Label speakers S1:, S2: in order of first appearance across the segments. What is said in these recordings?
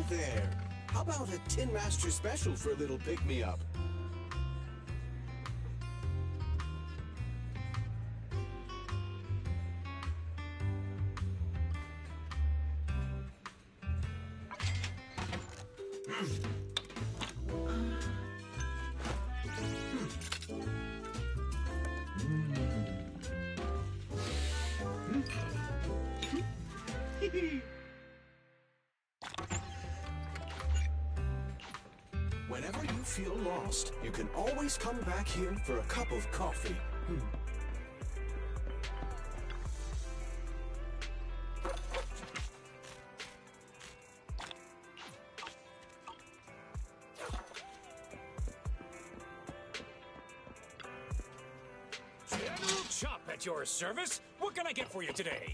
S1: there! How about a Tin Master special for a little pick-me-up? Whenever you feel lost, you can always come back here for a cup of coffee.
S2: General Chop at your service. What can I get for you today?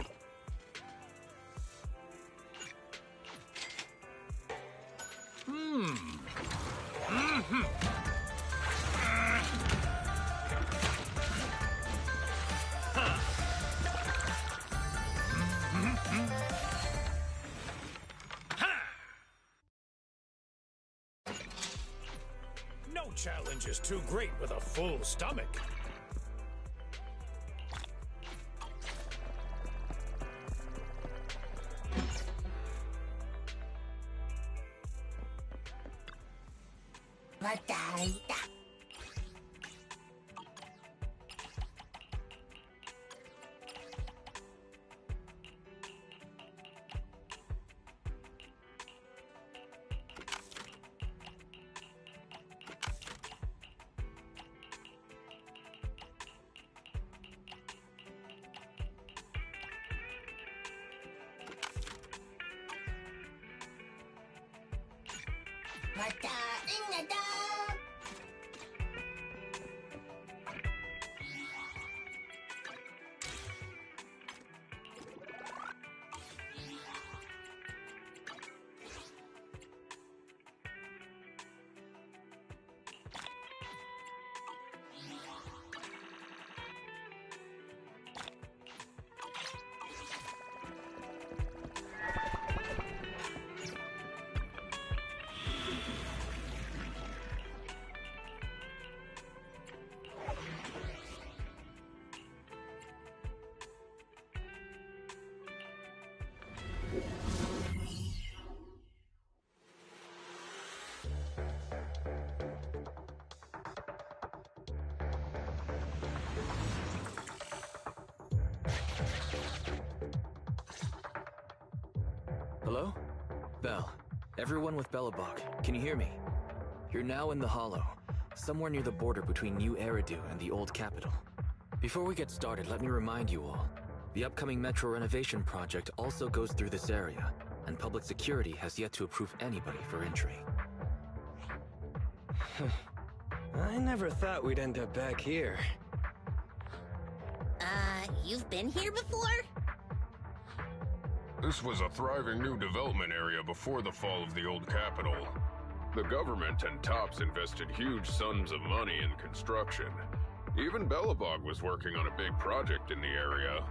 S2: No challenge is too great with a full stomach.
S3: Hello? Bell. Everyone with Belobog, can you hear me? You're now in the Hollow, somewhere near the border between New Eridu and the Old Capital. Before we get started, let me remind you all, the upcoming metro renovation project also goes through this area, and public security has yet to approve anybody for entry.
S4: I never thought we'd end up back here.
S5: You've been here before?
S6: This was a thriving new development area before the fall of the old capital. The government and Tops invested huge sums of money in construction. Even Belobog was working on a big project in the area.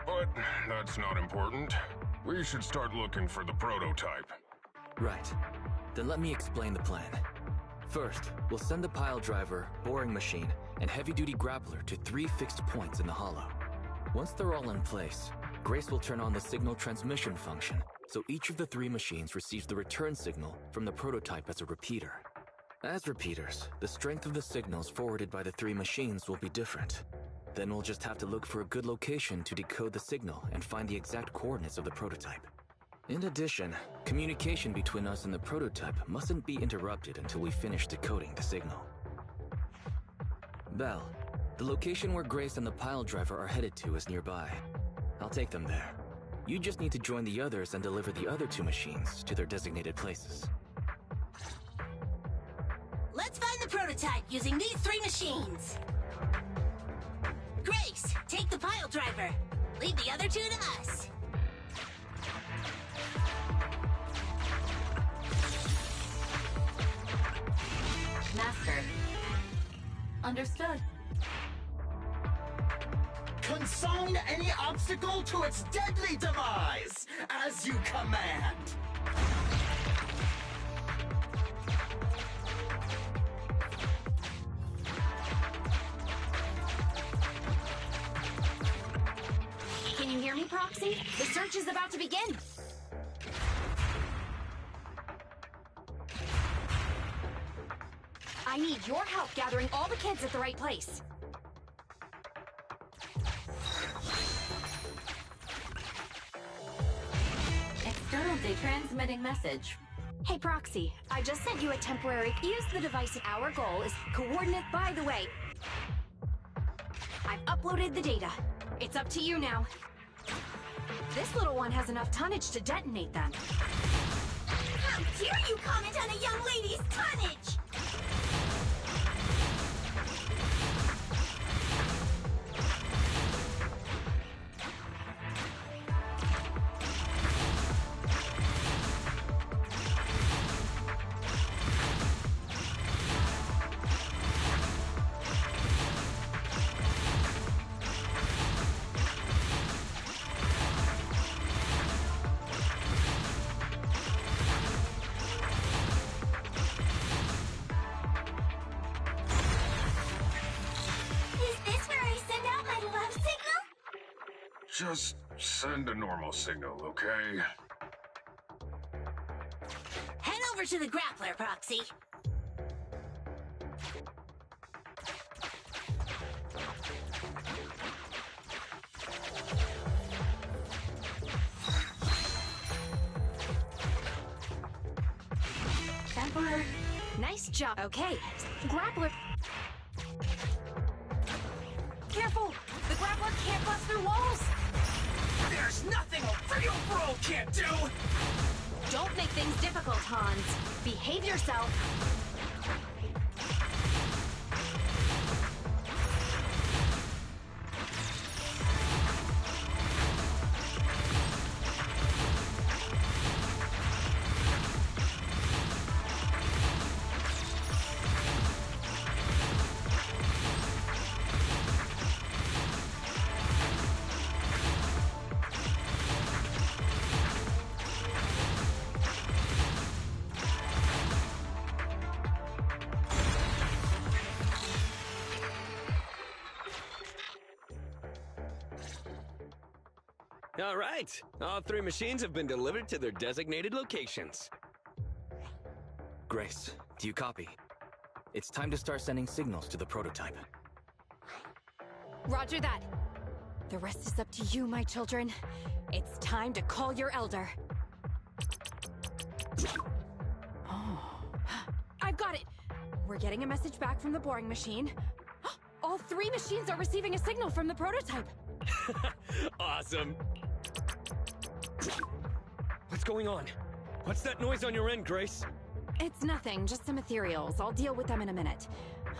S6: But that's not important. We should start looking for the prototype.
S3: Right. Then let me explain the plan. First, we'll send the pile driver, boring machine, and heavy-duty grappler to 3 fixed points in the Hollow. Once they're all in place, Grace will turn on the signal transmission function, so each of the 3 machines receives the return signal from the prototype as a repeater. As repeaters, the strength of the signals forwarded by the 3 machines will be different. Then we'll just have to look for a good location to decode the signal and find the exact coordinates of the prototype. In addition, communication between us and the prototype mustn't be interrupted until we finish decoding the signal. Bell, the location where Grace and the pile driver are headed to is nearby. I'll take them there. You just need to join the others and deliver the other 2 machines to their designated places.
S5: Let's find the prototype using these 3 machines. Grace, take the pile driver. Leave the other 2 to us.
S7: Master. Understood.
S8: Consign any obstacle to its deadly demise, as you command.
S9: Proxy? The search is about to begin. I need your help gathering all the kids at the right place.
S7: Externally transmitting message.
S9: Hey Proxy, I just sent you a temporary use the device. Our goal is coordinate. By the way, I've uploaded the data. It's up to you now. This little one has enough tonnage to detonate them.
S5: How dare you comment on a young lady's tonnage?
S6: Just send a normal signal, okay?
S5: Head over to the grappler, Proxy.
S9: Emperor, nice job. Okay, grappler. Careful! The grappler can't bust through walls!
S2: There's nothing a real bro can't do!
S9: Don't make things difficult, Hans. Behave yourself.
S4: All right. All 3 machines have been delivered to their designated locations.
S3: Grace, do you copy? It's time to start sending signals to the prototype.
S9: Roger that. The rest is up to you, my children. It's time to call your elder. Oh. I've got it! We're getting a message back from the boring machine. All 3 machines are receiving a signal from the prototype.
S4: Awesome. What's going on? What's that noise on your end, Grace?
S9: It's nothing, just some ethereals. I'll deal with them in a minute.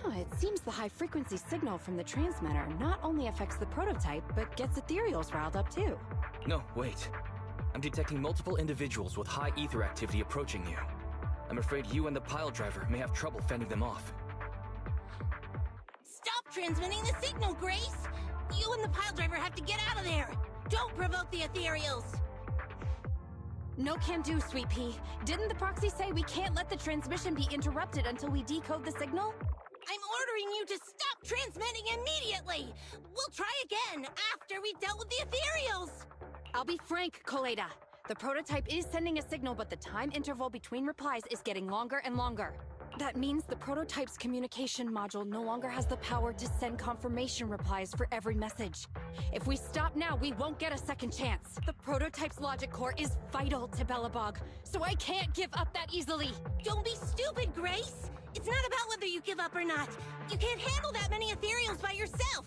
S9: It seems the high-frequency signal from the transmitter not only affects the prototype, but gets ethereals riled up too.
S3: No, wait. I'm detecting multiple individuals with high ether activity approaching you. I'm afraid you and the pile driver may have trouble fending them off.
S5: Stop transmitting the signal, Grace! You and the pile driver have to get out of there! Don't provoke the ethereals!
S9: No can do, Sweet Pea. Didn't the proxy say we can't let the transmission be interrupted until we decode the signal?
S5: I'm ordering you to stop transmitting immediately! We'll try again after we've dealt with the ethereals!
S9: I'll be frank, Koleda. The prototype is sending a signal, but the time interval between replies is getting longer and longer. That means the prototype's communication module no longer has the power to send confirmation replies for every message. If we stop now, we won't get a second chance. The prototype's logic core is vital to Belobog, so I can't give up that easily.
S5: Don't be stupid, Grace! It's not about whether you give up or not. You can't handle that many ethereals by yourself.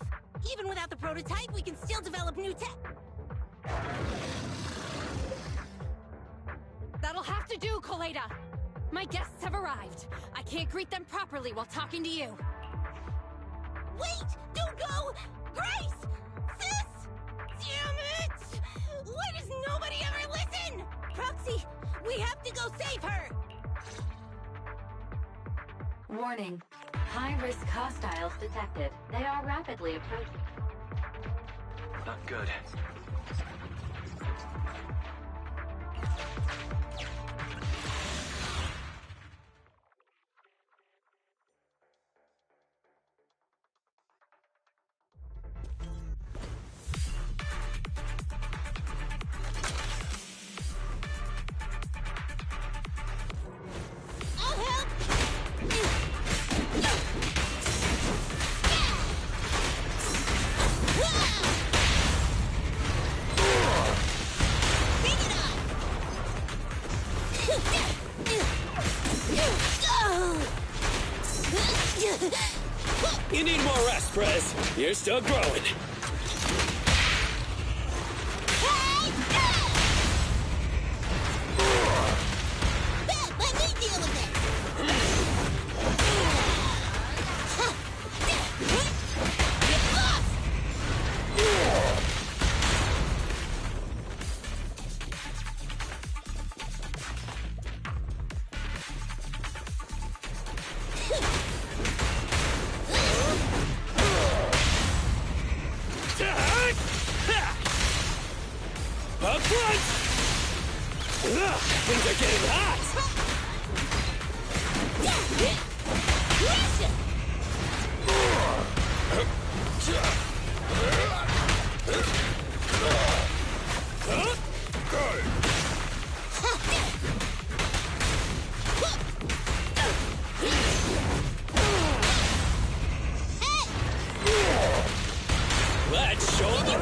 S5: Even without the prototype, we can still develop new tech.
S9: That'll have to do, Koleda. My guests have arrived. I can't greet them properly while talking to you.
S5: Wait! Don't go! Grace! Sis! Damn it! Why does nobody ever listen? Proxy, we have to go save her!
S7: Warning. High-risk hostiles detected. They are rapidly approaching.
S3: Not good.
S2: You need more rest, Prez. You're still growing.
S5: Let me deal with it! Get lost!
S2: Up front! Things are getting hot!
S6: Got it.
S2: Let's show them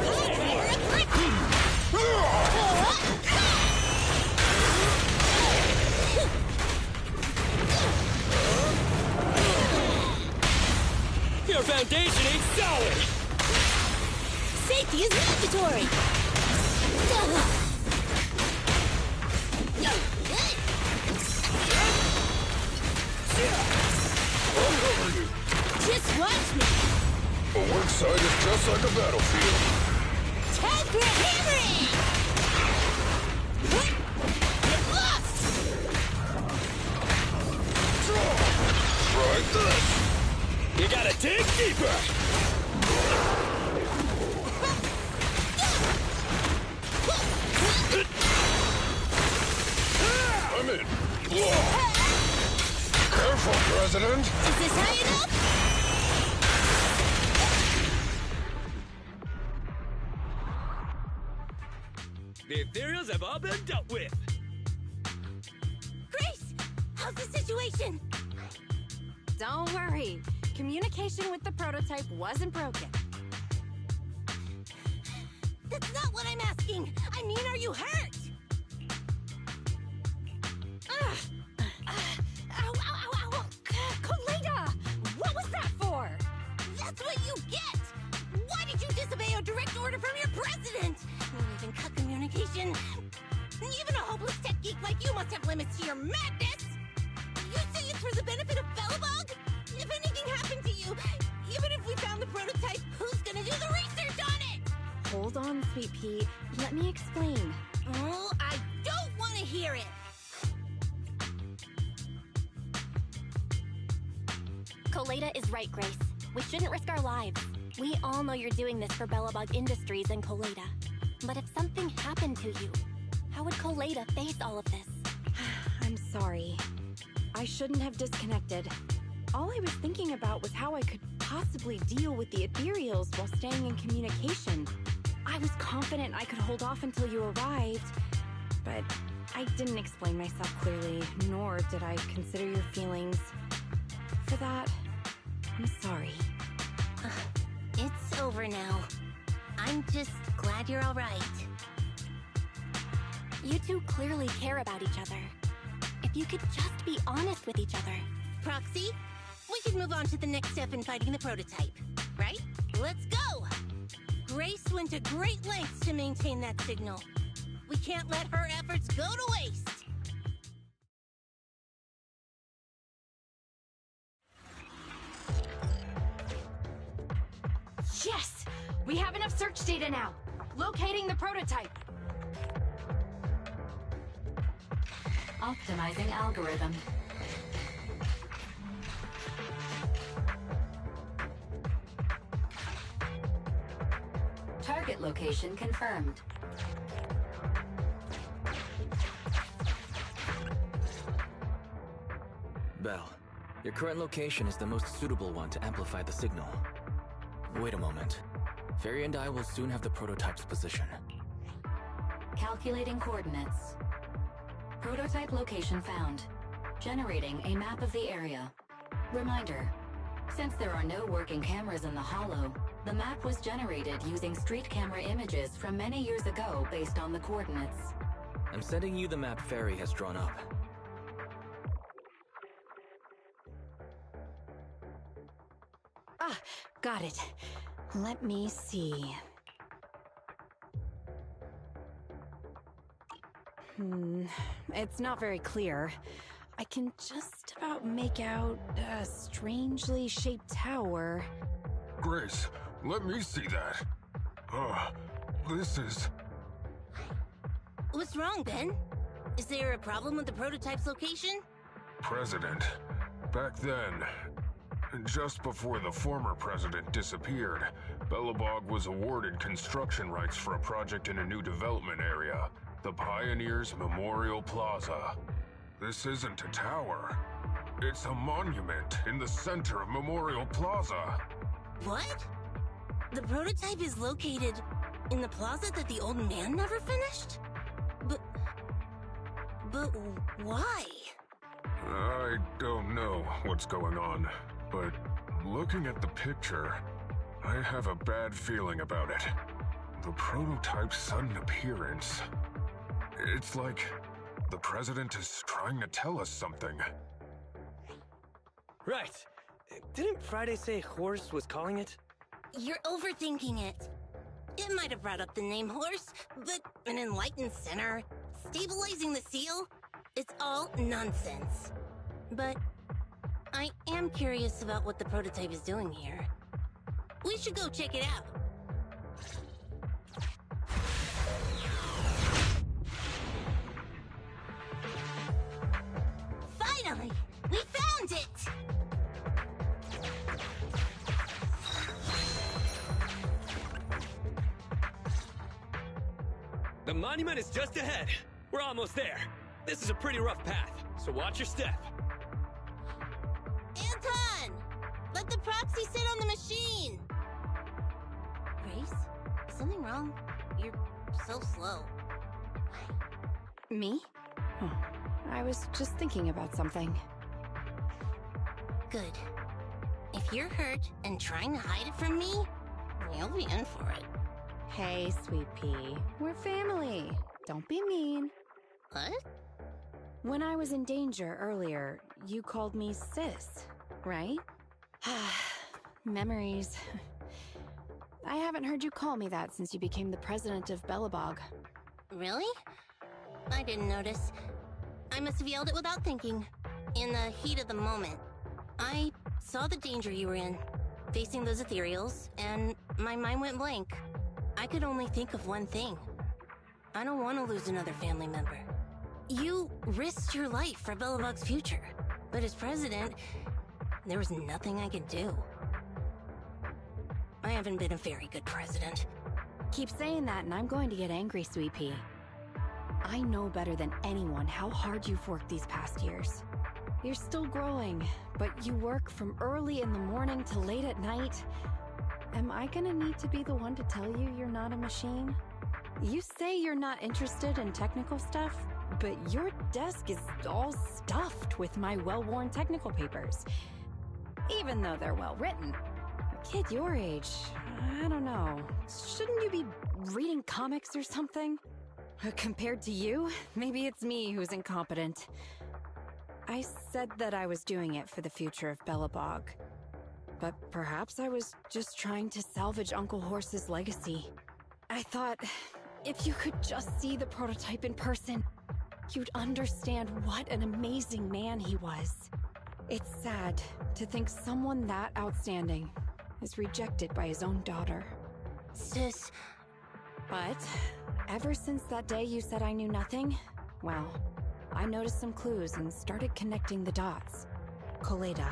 S2: your foundation ain't solid!
S5: Safety is mandatory!
S6: I'll cover you.
S5: Just watch me!
S6: A work site is just like a battlefield.
S5: Time for hammering! Get lost!
S6: Try this.
S2: You gotta dig deeper!
S6: I'm in. Whoa. Careful, President.
S5: Is this high enough?
S2: The ethereals have all been dealt with.
S5: Grace! How's the situation?
S9: Don't worry. Communication with the prototype wasn't broken.
S5: That's not what I'm asking! I mean, are you hurt?
S9: Ow, ow, ow, ow! Koleda! What was that for?
S5: That's what you get! Why did you disobey a direct order from your president? You even cut communication. Even a hopeless tech geek like you must have limits to your madness! You say it's for the benefit of Belobog? If anything happened to you, even if we found the prototype, who's gonna do the research on it?
S9: Hold on, Sweet Pea. Let me explain.
S5: Oh, I don't want to hear it!
S10: Koleda is right, Grace. We shouldn't risk our lives. We all know you're doing this for Belobog Industries and Koleda. But if something happened to you, how would Koleda face all of this?
S9: I'm sorry. I shouldn't have disconnected. All I was thinking about was how I could possibly deal with the ethereals while staying in communication. I was confident I could hold off until you arrived, but I didn't explain myself clearly, nor did I consider your feelings. For that, I'm sorry.
S5: It's over now. I'm just glad you're all right.
S10: You two clearly care about each other. If you could just be honest with each other.
S5: Proxy, we should move on to the next step in fighting the prototype, right? Let's go! Grace went to great lengths to maintain that signal. We can't let her efforts go to waste!
S9: Yes! We have enough search data now! Locating the prototype!
S7: Optimizing algorithm. Target location confirmed.
S3: Belle, your current location is the most suitable one to amplify the signal. Wait a moment. Fairy and I will soon have the prototype's position.
S7: Calculating coordinates. Prototype location found. Generating a map of the area. Reminder. Since there are no working cameras in the hollow, the map was generated using street camera images from many years ago based on the coordinates.
S3: I'm sending you the map Fairy has drawn up.
S9: Got it. Let me see. It's not very clear. I can just about make out a strangely shaped tower.
S6: Grace, let me see that. This is...
S5: What's wrong, Ben? Is there a problem with the prototype's location?
S6: President. Back then, just before the former president disappeared, Belobog was awarded construction rights for a project in a new development area, the Pioneers Memorial Plaza. This isn't a tower. It's a monument in the center of Memorial Plaza.
S5: What? The prototype is located in the plaza that the old man never finished? But why?
S6: I don't know what's going on, but looking at the picture, I have a bad feeling about it. The prototype's sudden appearance. It's like the president is trying to tell us something.
S4: Right. Didn't Friday say Horse was calling it?
S5: You're overthinking it. It might have brought up the name Horse, but an enlightened center, stabilizing the seal, it's all nonsense. But I am curious about what the prototype is doing here. We should go check it out. Finally! We found it!
S4: The monument is just ahead. We're almost there. This is a pretty rough path, so watch your step.
S5: Anton! Let the proxy sit on the machine! Grace? Is something wrong? You're so slow.
S9: Me? I was just thinking about something.
S5: Good. If you're hurt and trying to hide it from me, you'll be in for it.
S9: Hey, Sweet Pea. We're family. Don't be mean.
S5: What?
S9: When I was in danger earlier, you called me sis, right? Memories. I haven't heard you call me that since you became the president of Belobog.
S5: Really? I didn't notice. I must have yelled it without thinking. In the heat of the moment. I saw the danger you were in, facing those ethereals, and my mind went blank. I could only think of one thing. I don't want to lose another family member. You risked your life for Belobog's future, but as president, there was nothing I could do. I haven't been a very good president.
S9: Keep saying that and I'm going to get angry, Sweet Pea. I know better than anyone how hard you've worked these past years. You're still growing, but you work from early in the morning to late at night. Am I gonna need to be the one to tell you you're not a machine? You say you're not interested in technical stuff, but your desk is all stuffed with my well-worn technical papers. Even though they're well-written. A kid your age, I don't know. Shouldn't you be reading comics or something? Compared to you, maybe it's me who's incompetent. I said that I was doing it for the future of Belobog. But perhaps I was just trying to salvage Uncle Horse's legacy. I thought, if you could just see the prototype in person, you'd understand what an amazing man he was. It's sad to think someone that outstanding is rejected by his own daughter.
S5: Sis.
S9: But ever since that day you said I knew nothing, well, I noticed some clues and started connecting the dots. Koleda,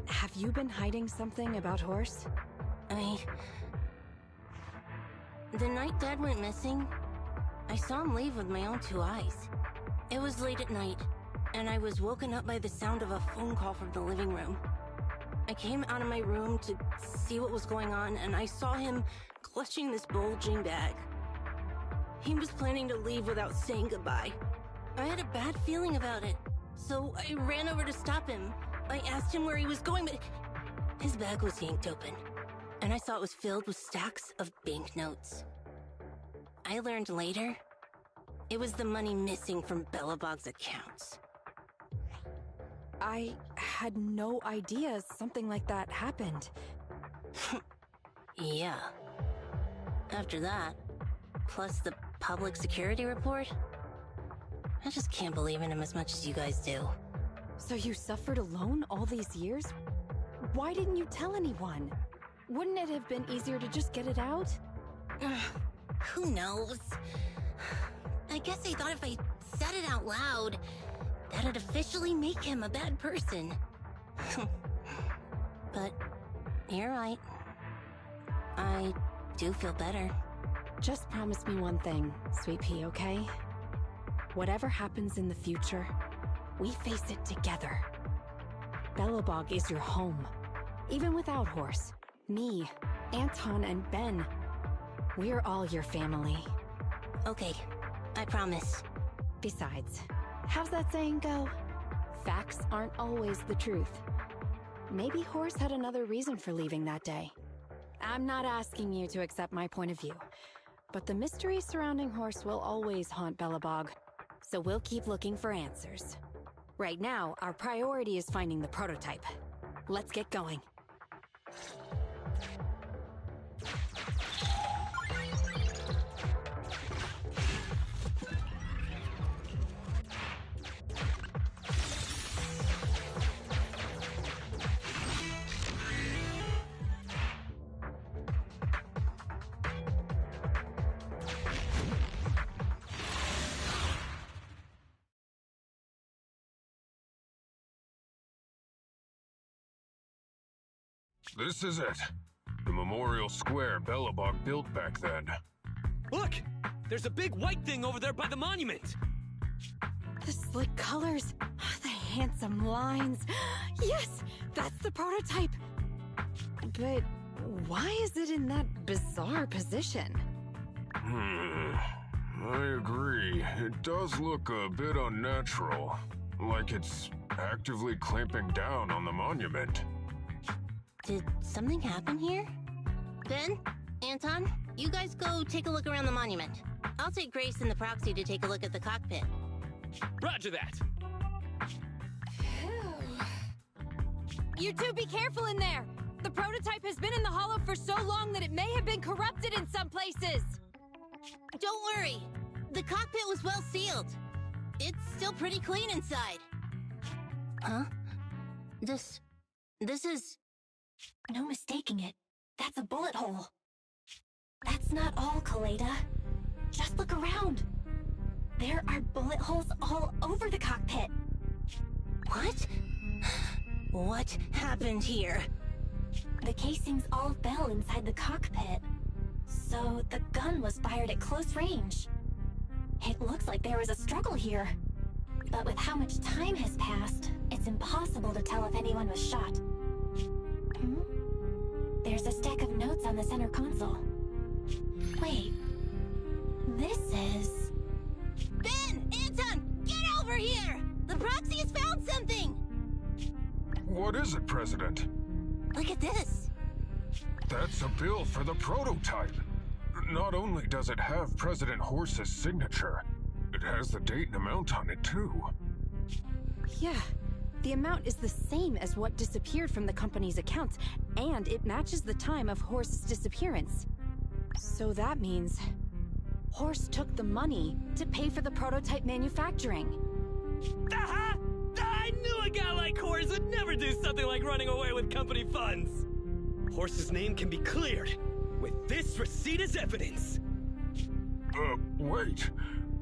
S9: have you been hiding something about Horse?
S5: The night Dad went missing, I saw him leave with my own two eyes. It was late at night, and I was woken up by the sound of a phone call from the living room. I came out of my room to see what was going on, and I saw him clutching this bulging bag. He was planning to leave without saying goodbye. I had a bad feeling about it, so I ran over to stop him. I asked him where he was going, but his bag was yanked open, and I saw it was filled with stacks of banknotes. I learned later, it was the money missing from Belobog's accounts.
S9: I had no idea something like that happened.
S10: Yeah. After that, plus the public security report, I just can't believe in him as much as you guys do.
S9: So you suffered alone all these years? Why didn't you tell anyone? Wouldn't it have been easier to just get it out?
S10: Who knows? I guess I thought if I said it out loud, that'd officially make him a bad person. But you're right. I do feel better.
S9: Just promise me one thing, Sweet Pea, okay? Whatever happens in the future, we face it together. Belobog is your home. Even without Horse, me, Anton, and Ben, we're all your family.
S10: Okay, I promise.
S9: Besides, how's that saying go? Facts aren't always the truth. Maybe Horse had another reason for leaving that day. I'm not asking you to accept my point of view, but the mystery surrounding Horse will always haunt Belobog, so we'll keep looking for answers. Right now, our priority is finding the prototype. Let's get going.
S6: This is it. The memorial square Belobog built back then.
S4: Look! There's a big white thing over there by the monument!
S9: The slick colors, the handsome lines. Yes, that's the prototype. But why is it in that bizarre position?
S6: I agree. It does look a bit unnatural. Like it's actively clamping down on the monument.
S10: Did something happen here? Ben? Anton? You guys go take a look around the monument. I'll take Grace and the proxy to take a look at the cockpit.
S4: Roger that!
S9: You two be careful in there! The prototype has been in the hollow for so long that it may have been corrupted in some places!
S10: Don't worry! The cockpit was well sealed. It's still pretty clean inside. Huh? This is...
S7: No mistaking it. That's a bullet hole. That's not all, Kaleda. Just look around. There are bullet holes all over the cockpit.
S10: What? What happened here?
S7: The casings all fell inside the cockpit. So the gun was fired at close range. It looks like there was a struggle here. But with how much time has passed, it's impossible to tell if anyone was shot. There's a stack of notes on the center console. Wait. This is...
S10: Ben! Anton! Get over here! The proxy has found something!
S6: What is it, President?
S10: Look at this!
S6: That's a bill for the prototype. Not only does it have President Horse's signature, it has the date and amount on it, too.
S9: Yeah. The amount is the same as what disappeared from the company's accounts, and it matches the time of Horse's disappearance. So that means... Horse took the money to pay for the prototype manufacturing.
S4: Aha! I knew a guy like Horse would never do something like running away with company funds! Horse's name can be cleared, with this receipt as evidence!
S6: Wait.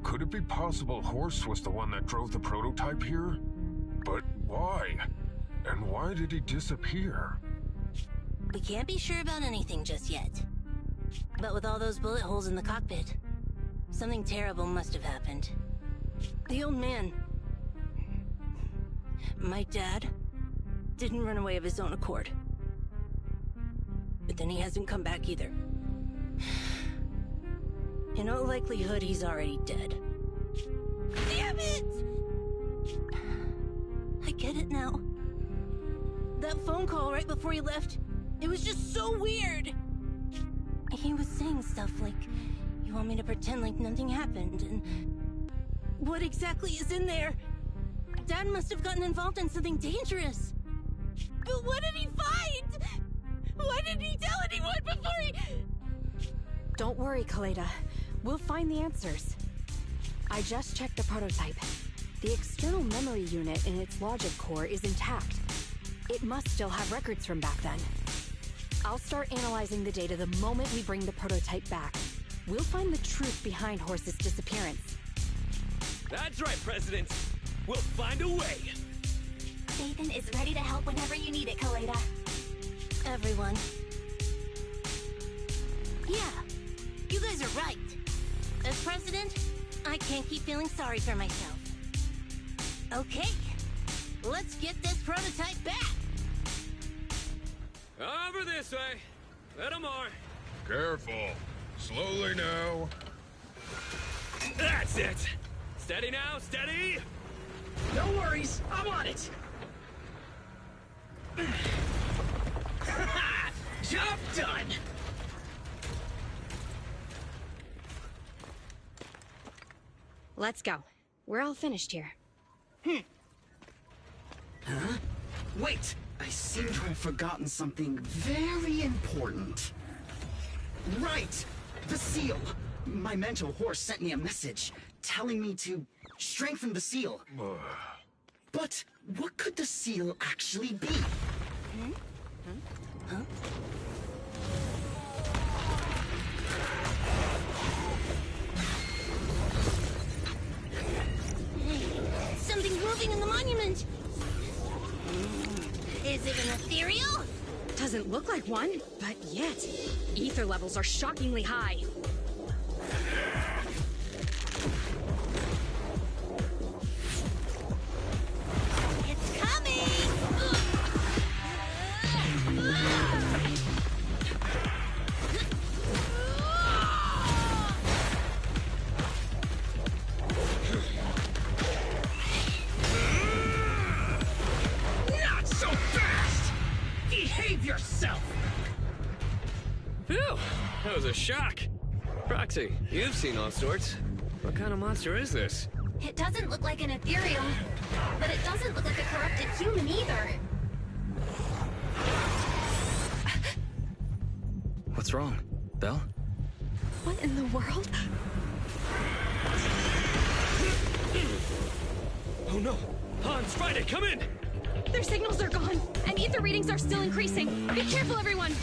S6: Could it be possible Horse was the one that drove the prototype here? But why? And why did he disappear?
S10: We can't be sure about anything just yet. But with all those bullet holes in the cockpit, something terrible must have happened. The old man... my dad... didn't run away of his own accord. But then he hasn't come back either. In all likelihood, he's already dead. Damn it! I get it now. That phone call right before he left, it was just so weird. He was saying stuff like, you want me to pretend like nothing happened, and... what exactly is in there?
S5: Dad must have gotten involved in something dangerous. But what did he find? Why didn't he tell anyone before he...
S9: Don't worry, Kaleda. We'll find the answers. I just checked the prototype. The external memory unit in its logic core is intact. It must still have records from back then. I'll start analyzing the data the moment we bring the prototype back. We'll find the truth behind Horse's disappearance.
S4: That's right, President. We'll find a way.
S10: Nathan is ready to help whenever you need it, Kaleda.
S5: Everyone. Yeah, you guys are right. As president, I can't keep feeling sorry for myself. Okay, let's get this prototype back.
S4: Over this way. Little more.
S6: Careful. Slowly now.
S4: That's it. Steady now, steady.
S8: No worries, I'm on it. Job done.
S9: Let's go. We're all finished here.
S8: Huh? Wait! I seem to have forgotten something very important. Right! The seal! My mentor Horse sent me a message, telling me to strengthen the seal. But what could the seal actually be? Huh?
S5: Something moving in the monument! Is it an ethereal?
S9: Doesn't look like one, but yet, ether levels are shockingly high.
S5: It's coming!
S8: Not so fast! Behave yourself!
S4: Phew, that was a shock. Proxy, you've seen all sorts. What kind of monster is this?
S10: It doesn't look like an ethereal, but it doesn't look like a corrupted human either.
S3: What's wrong? Belle?
S9: What in the world?
S4: Oh no! Hans, Friday, come in!
S9: Their signals are gone, and ether readings are still increasing. Be careful, everyone!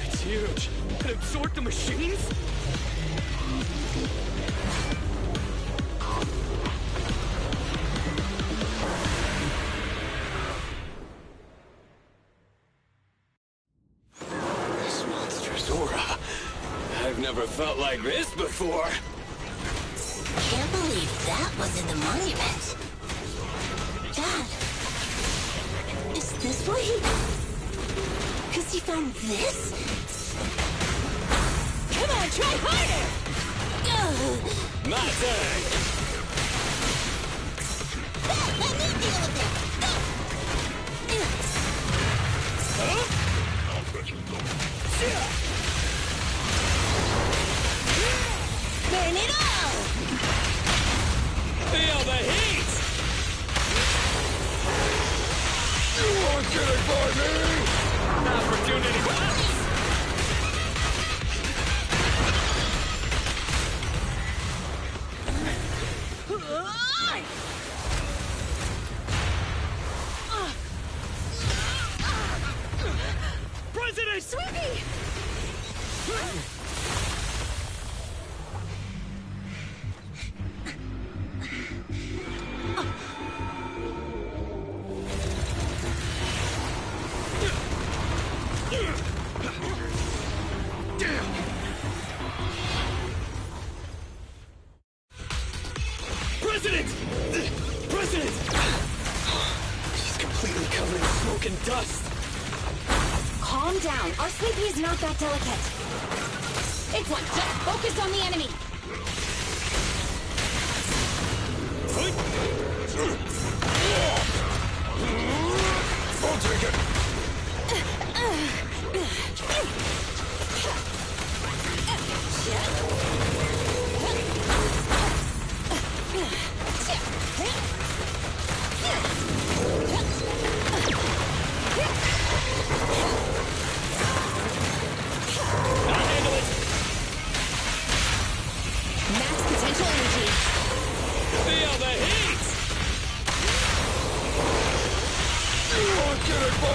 S4: It's huge. It absorbed the machines? This monster's aura. I've never felt like this before.
S5: Can't believe that was in the monument. Dad, is this why he... Because he found this? Come on, try harder!
S4: My turn!
S5: Let me deal with it! Burn it all!
S4: Feel the heat!
S6: You won't get it by me!
S4: Opportunity comes! President!
S9: Sweepy!
S4: President! President! She's completely covered in smoke and dust.
S9: Calm down. Our Sweepy is not that delicate. It's one. Just focus on the enemy.
S6: I'll take it!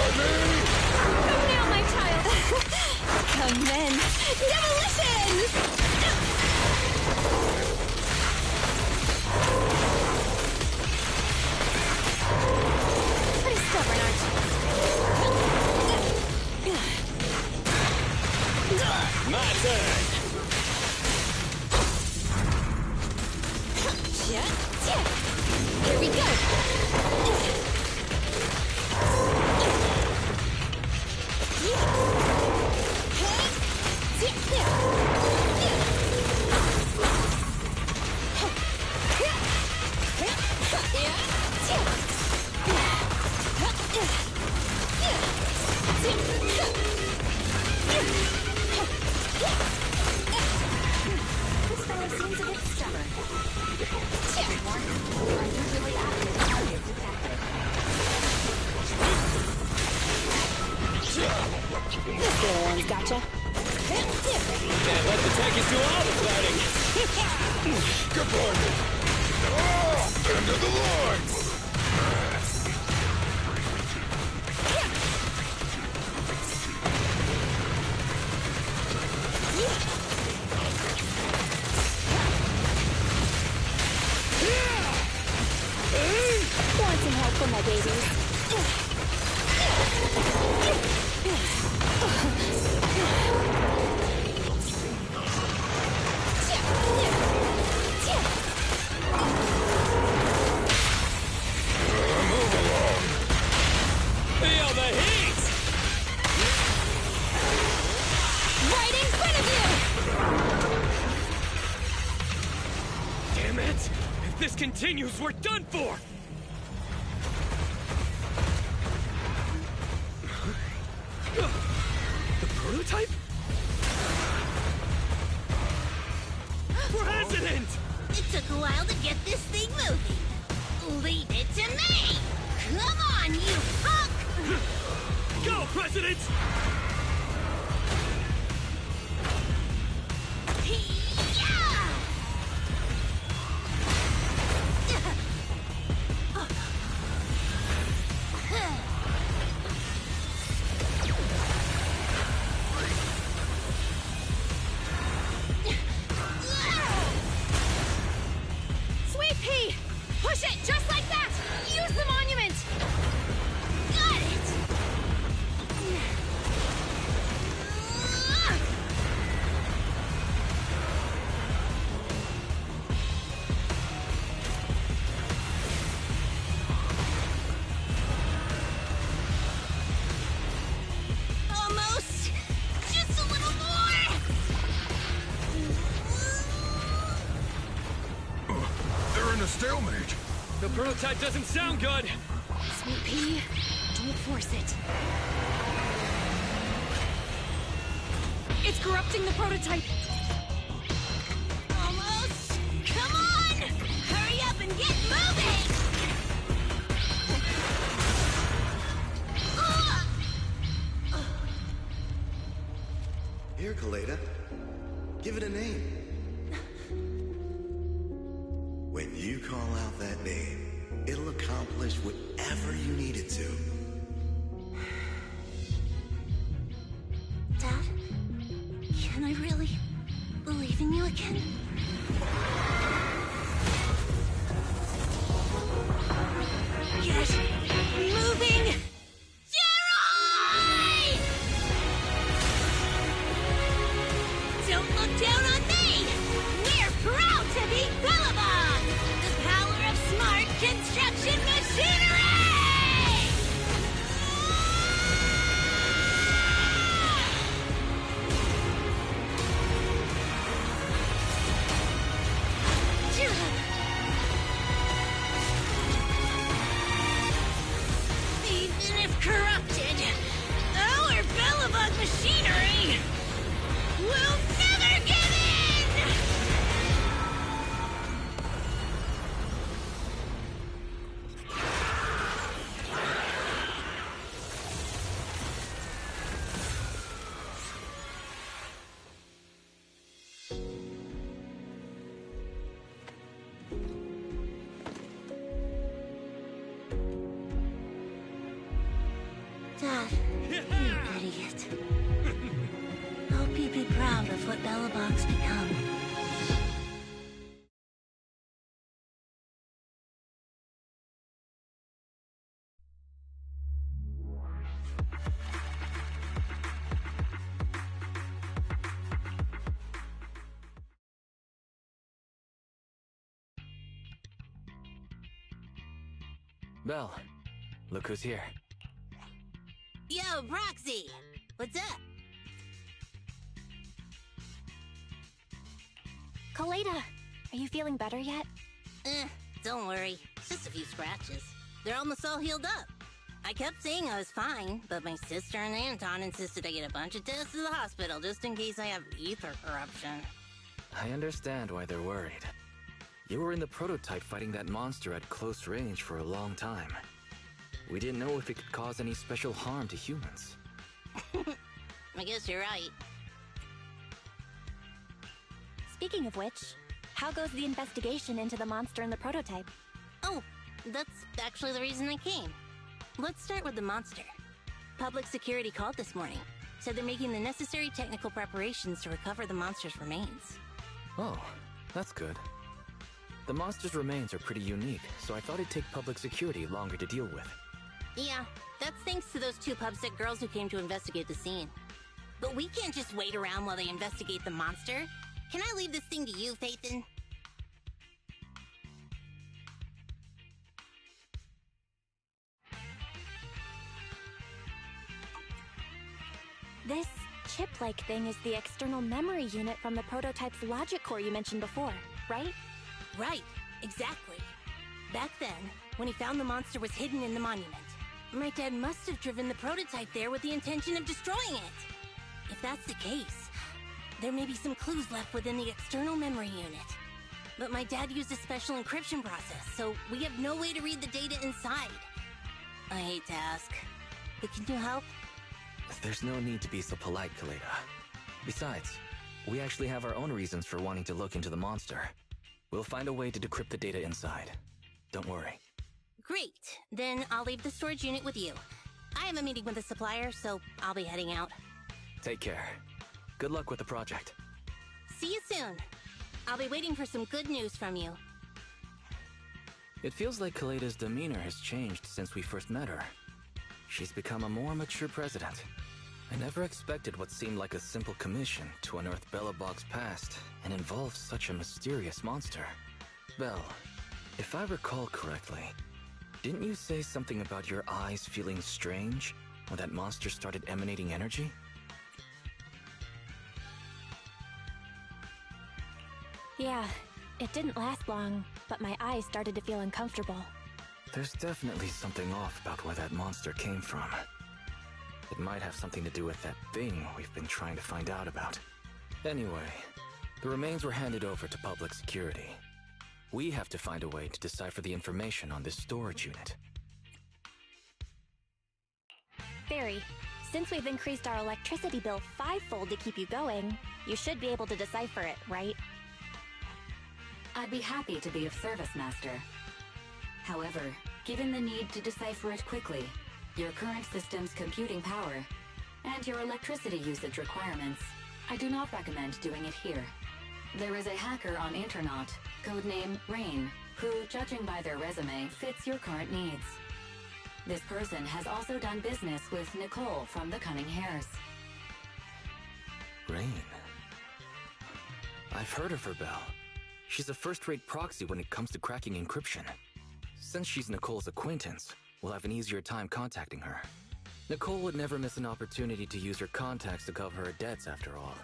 S9: Come now, my child! Come then! Demolition! Pretty stubborn, aren't you?
S4: My turn!
S9: Here we go!
S7: This fellow seems a bit stubborn. Unusually active target detected.
S9: This little one's gotcha.
S4: Can't let the techies do all the fighting!
S6: Good boy. Oh, end of the line.
S9: Want some help for my babies?
S6: Move along.
S4: Feel the heat!
S9: Right in front of you!
S4: Damn it! If this continues, we're done for! The prototype? President!
S5: It took a while to get this thing moving. Leave it to me! Come on, you punk!
S4: Go, President!
S9: Sweet pea! Push it just like that! Use the monument!
S5: Got it! Almost! Just a little more!
S6: They're in a stalemate.
S4: The prototype doesn't sound good!
S9: Sweet pea, don't force it. It's corrupting the prototype.
S5: Almost! Come on! Hurry up and get moving!
S11: Here, Kaleda. Give it a name. When you call out that name, it'll accomplish whatever you need it to.
S5: Dad, can I really believe in you again? Get moving! Gerard! Don't look down on me! We're proud to be Bellabog! The power of smart construction machinery! Even if corrupted, our Bellabug machinery will never give in! Dad, you idiot. Hope you'd be proud of what Belobog's become.
S3: Belle, look who's here.
S5: Yo, Proxy! What's up?
S10: Coleta, are you feeling better yet?
S5: Don't worry. It's just a few scratches. They're almost all healed up. I kept saying I was fine, but my sister and Anton insisted I get a bunch of tests to the hospital just in case I have ether corruption.
S3: I understand why they're worried. You were in the prototype fighting that monster at close range for a long time. We didn't know if it could cause any special harm to humans.
S5: I guess you're right.
S10: Speaking of which, how goes the investigation into the monster in the prototype?
S5: Oh, that's actually the reason I came. Let's start with the monster. Public security called this morning. Said they're making the necessary technical preparations to recover the monster's remains.
S3: Oh, that's good. The monster's remains are pretty unique, so I thought it'd take public security longer to deal with.
S5: Yeah, that's thanks to those 2 pubsec girls who came to investigate the scene. But we can't just wait around while they investigate the monster. Can I leave this thing to you, Phaethon?
S10: This chip-like thing is the external memory unit from the prototype's logic core you mentioned before, right?
S5: Right, exactly. Back then, when he found the monster was hidden in the monument, my dad must have driven the prototype there with the intention of destroying it. If that's the case, there may be some clues left within the external memory unit. But my dad used a special encryption process, so we have no way to read the data inside. I hate to ask, but can you help?
S3: There's no need to be so polite, Coleta. Besides, we actually have our own reasons for wanting to look into the monster. We'll find a way to decrypt the data inside. Don't worry.
S5: Great. Then I'll leave the storage unit with you. I have a meeting with the supplier, so I'll be heading out.
S3: Take care. Good luck with the project.
S5: See you soon. I'll be waiting for some good news from you.
S3: It feels like Coleta's demeanor has changed since we first met her. She's become a more mature president. I never expected what seemed like a simple commission to unearth Belobog's past and involve such a mysterious monster. Belle, if I recall correctly, didn't you say something about your eyes feeling strange when that monster started emanating energy?
S10: Yeah, it didn't last long, but my eyes started to feel uncomfortable.
S3: There's definitely something off about where that monster came from. It might have something to do with that thing we've been trying to find out about. Anyway, the remains were handed over to public security. We have to find a way to decipher the information on this storage unit.
S10: Barry, since we've increased our electricity bill 5-fold to keep you going, you should be able to decipher it, right?
S7: I'd be happy to be of service, Master. However, given the need to decipher it quickly, your current system's computing power, and your electricity usage requirements, I do not recommend doing it here. There is a hacker on Internaut, codename Rain, who, judging by their resume, fits your current needs. This person has also done business with Nicole from the Cunning Hares.
S3: Rain. I've heard of her, Belle. She's a first-rate proxy when it comes to cracking encryption. Since she's Nicole's acquaintance, we'll have an easier time contacting her. Nicole would never miss an opportunity to use her contacts to cover her debts, after all.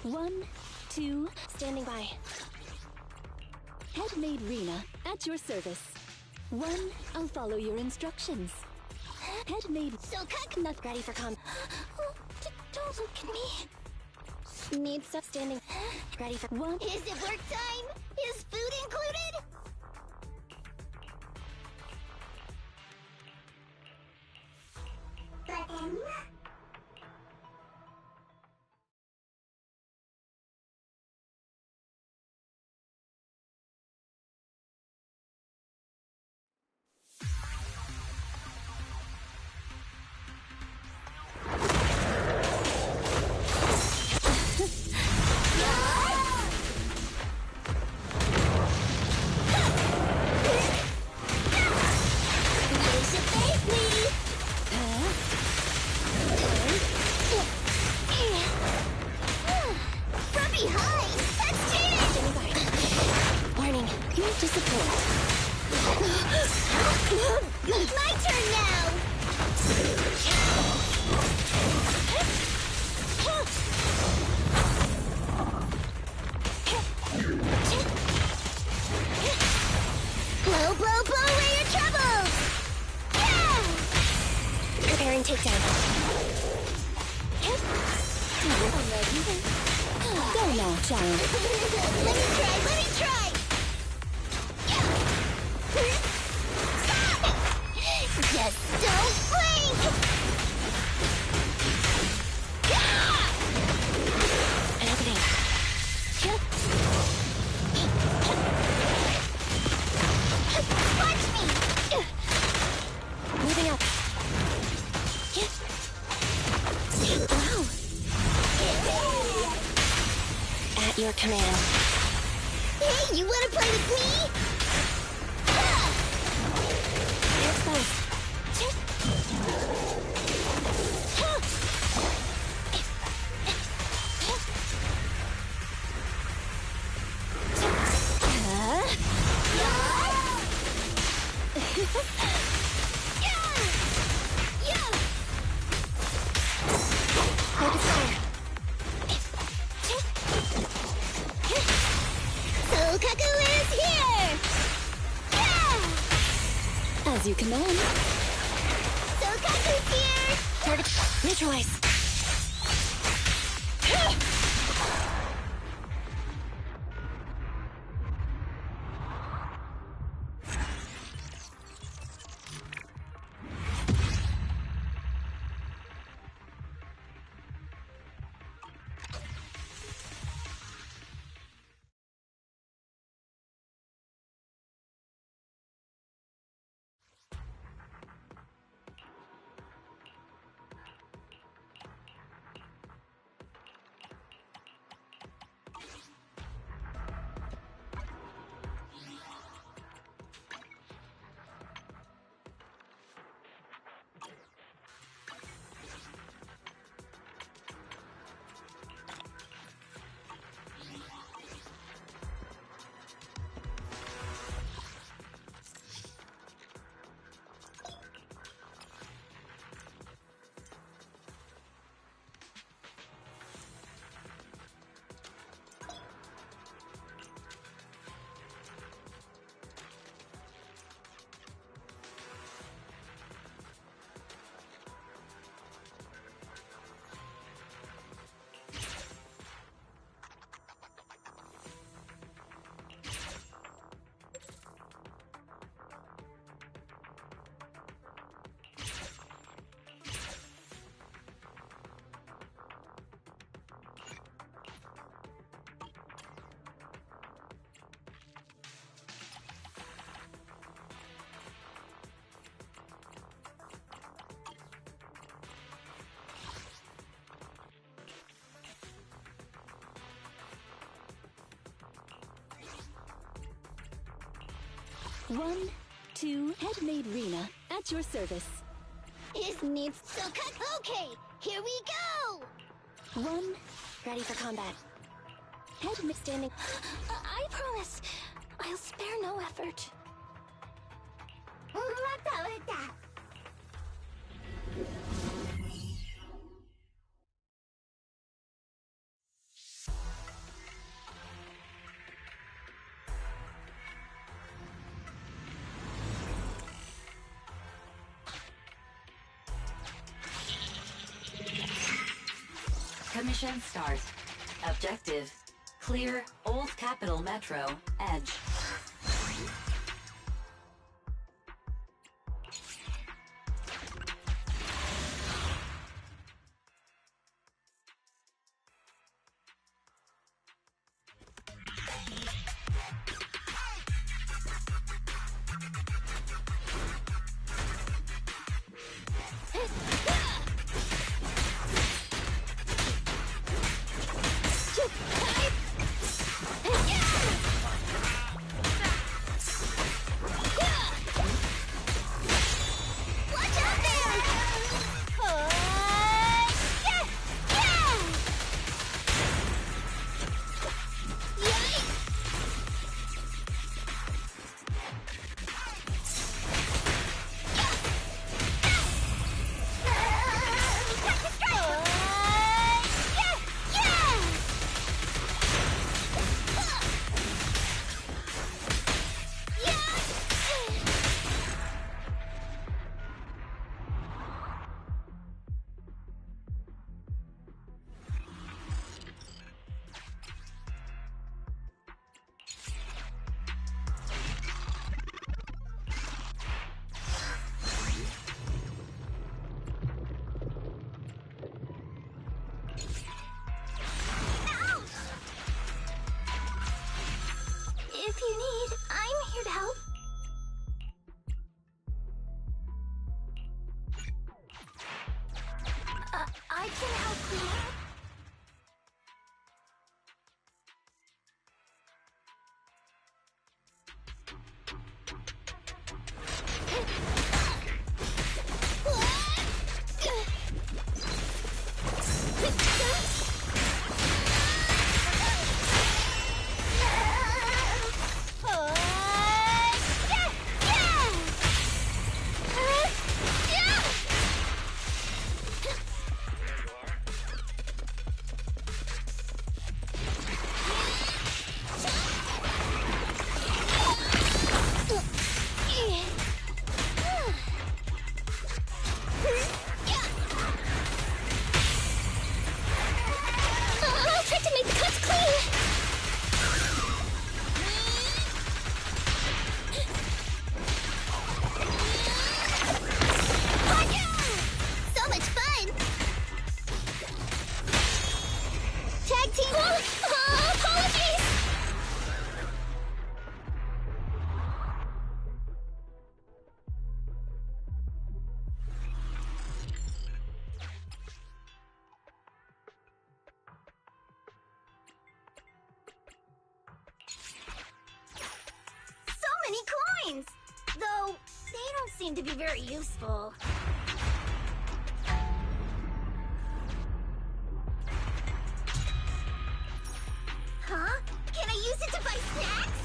S12: 1, 2,
S10: Standing by.
S12: Headmaid Rena, at your service. 1, I'll follow your instructions. Headmaid...
S10: So not ready for com.
S5: Oh, don't look at me.
S10: Need stuff standing. Ready for
S12: 1.
S5: Is it work time? Is food included? My turn now! Blow, blow, blow away your troubles! Yeah!
S10: preparing takedown.
S12: Go now, child.
S5: Let me try, let me try! Just don't blink!
S10: An opening.
S5: Punch me!
S10: Moving up. Wow. At your command.
S5: Hey, you wanna play with me?
S10: It's both.
S5: Focus fire. Sokaku is here!
S12: As you command.
S5: Sokaku's here!
S10: Target neutralize.
S12: 1, 2, Headmaid Rena, at your service.
S5: His name's Sokaku. Okay, here we go!
S12: 1,
S10: Ready for combat.
S12: Headmaid
S10: Standing.
S5: I promise, I'll spare no effort.
S7: Mission start. Objective: clear Old Capital Metro Edge.
S10: If you need, I'm here to help. I can help clean up. Coins! Though, they don't seem to be very useful. Huh? Can I use it to buy snacks?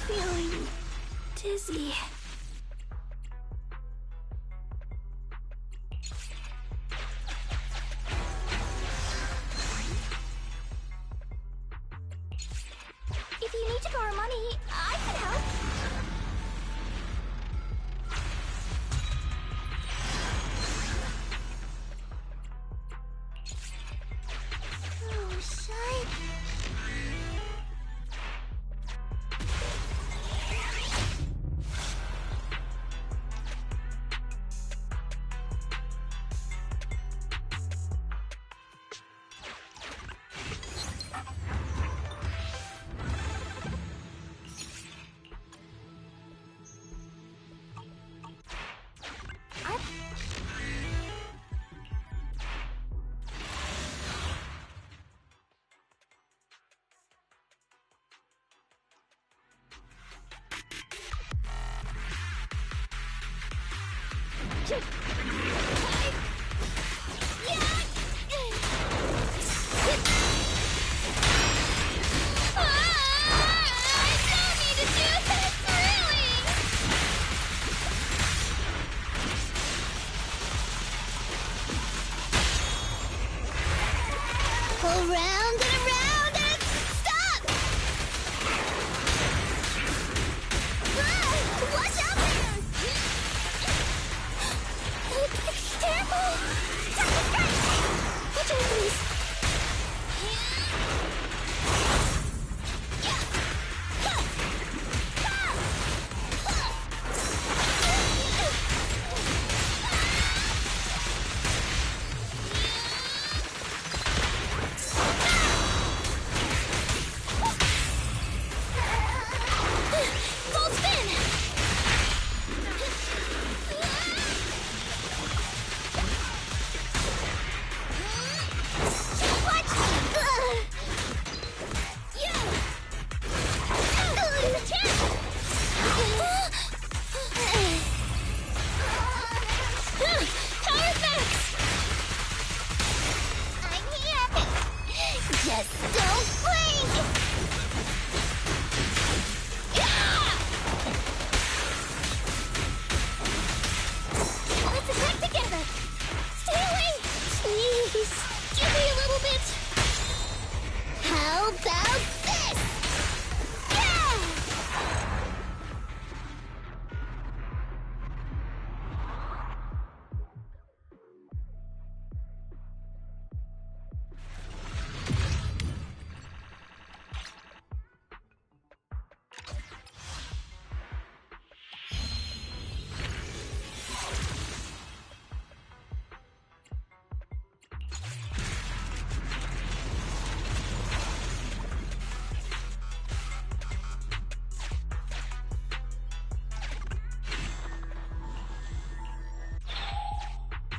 S10: Feeling dizzy. If you need to borrow money, I can help. Oh, shite. Around and around and stop! Watch out there! Careful! Watch out, please! Just don't blink! Let's attack together! Stay away! Please, give me a little bit! How about this? Yeah!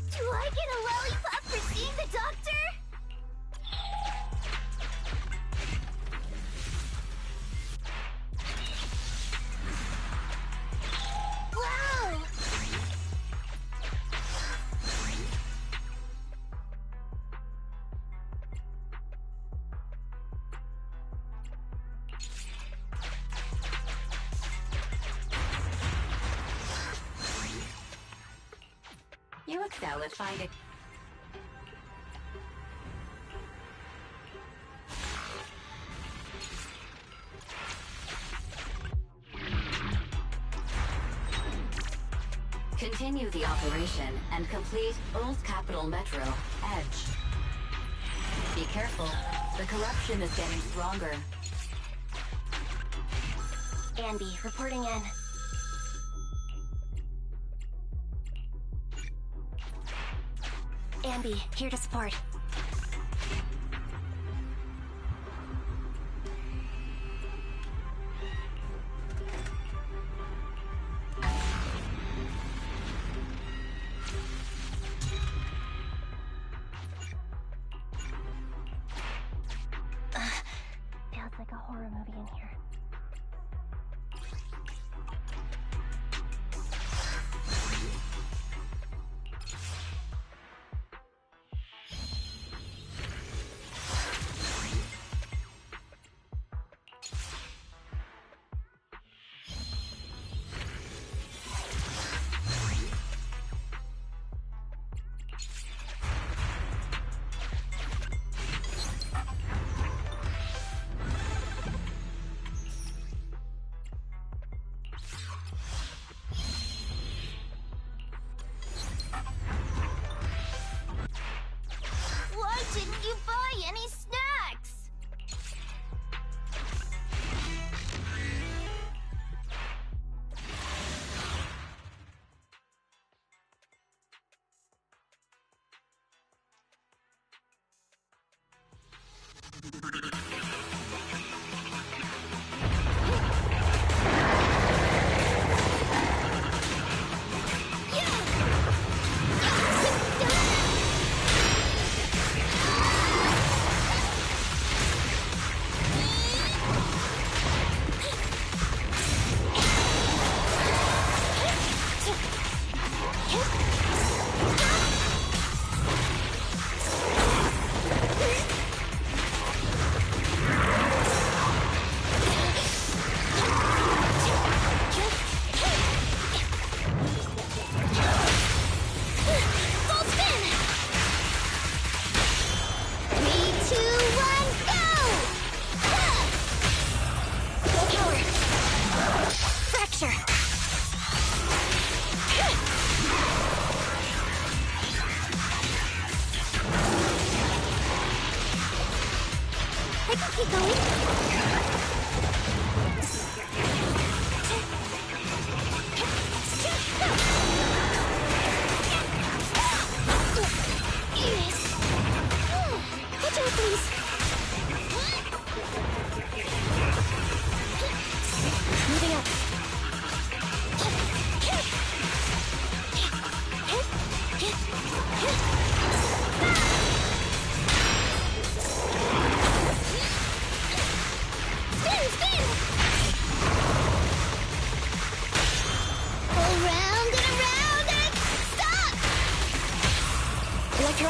S10: Do I get a lollipop for seeing the doctor? Wow!
S7: You excel at finding... Continue the operation and complete Earl's Capital Metro, Edge. Be careful, the corruption is getting stronger.
S10: Andy, reporting in. Ambi, here to support. Feels like a horror movie in here.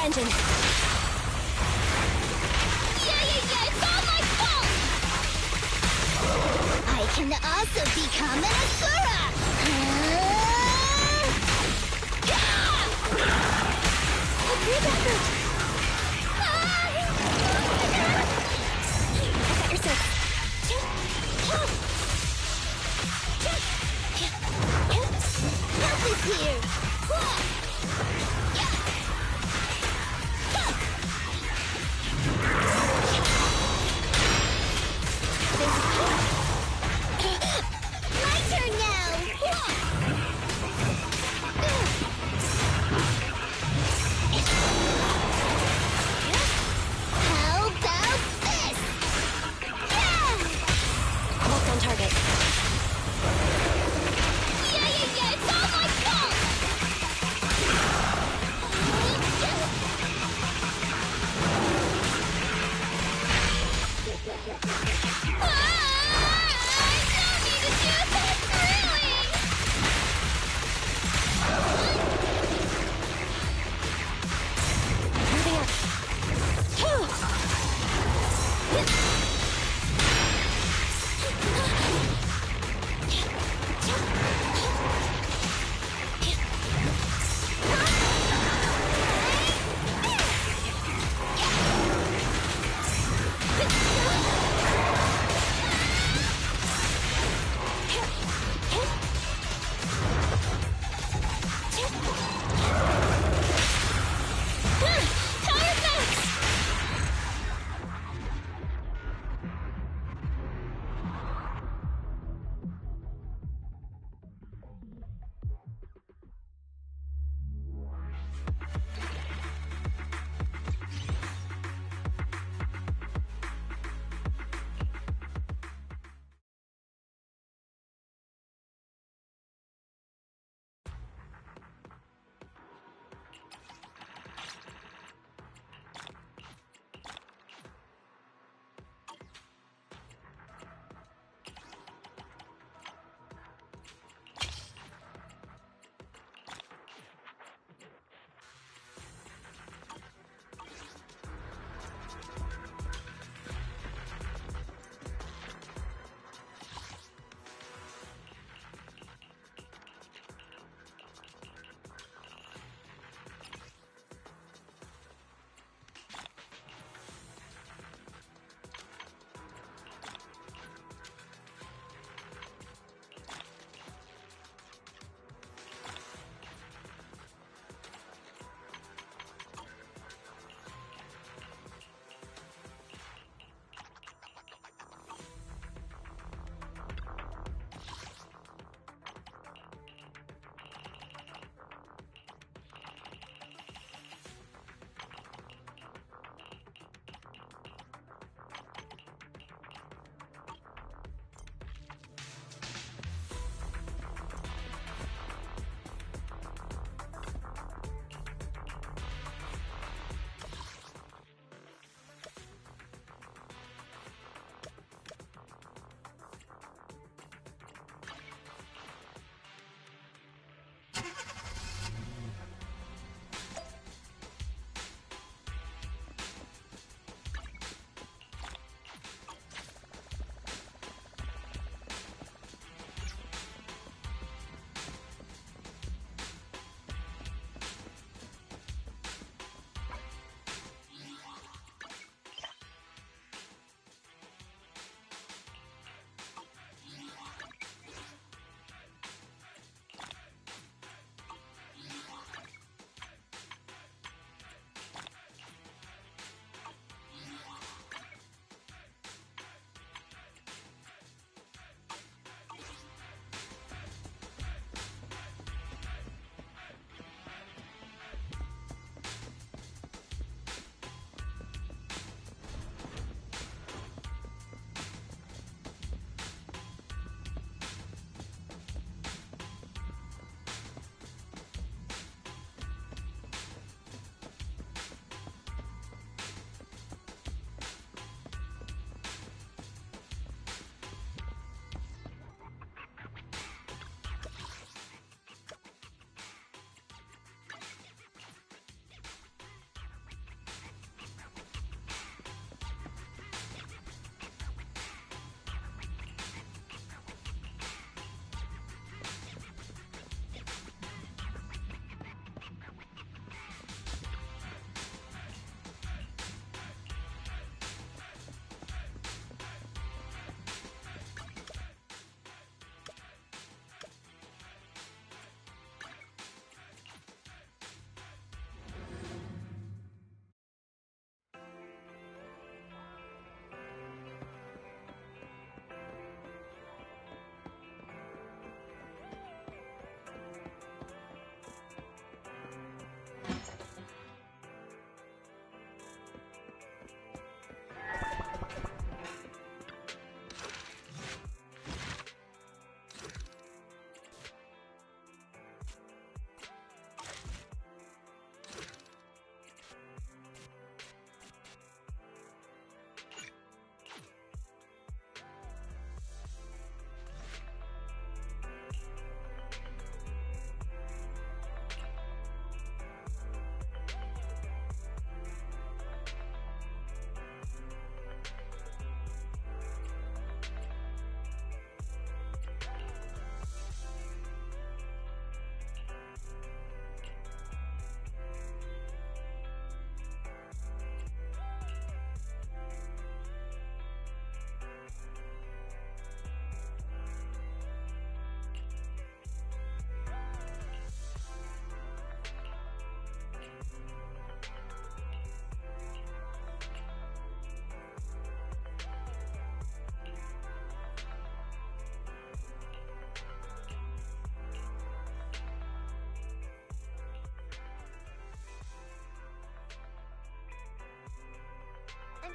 S12: engine.
S10: Yeah, it's all my fault! I can also become an Asura!
S12: Breathe effort! I got your six.
S10: Help is here! My turn now! How about this?
S12: Almost on target.
S10: Yeah, it's all my fault!
S12: Moving up.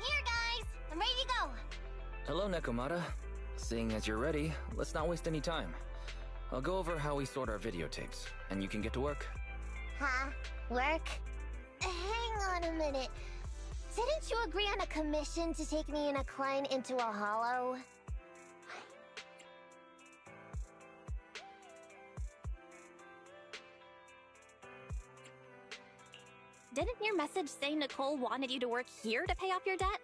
S10: here, guys. I'm ready to go.
S3: Hello, Nekomata. Seeing as you're ready, let's not waste any time. I'll go over how we sort our videotapes, and you can get to work.
S10: Huh? Work? Hang on a minute. Didn't you agree on a commission to take me and a client into a hollow?
S5: Didn't your message say Nicole wanted you to work here to pay off your debt?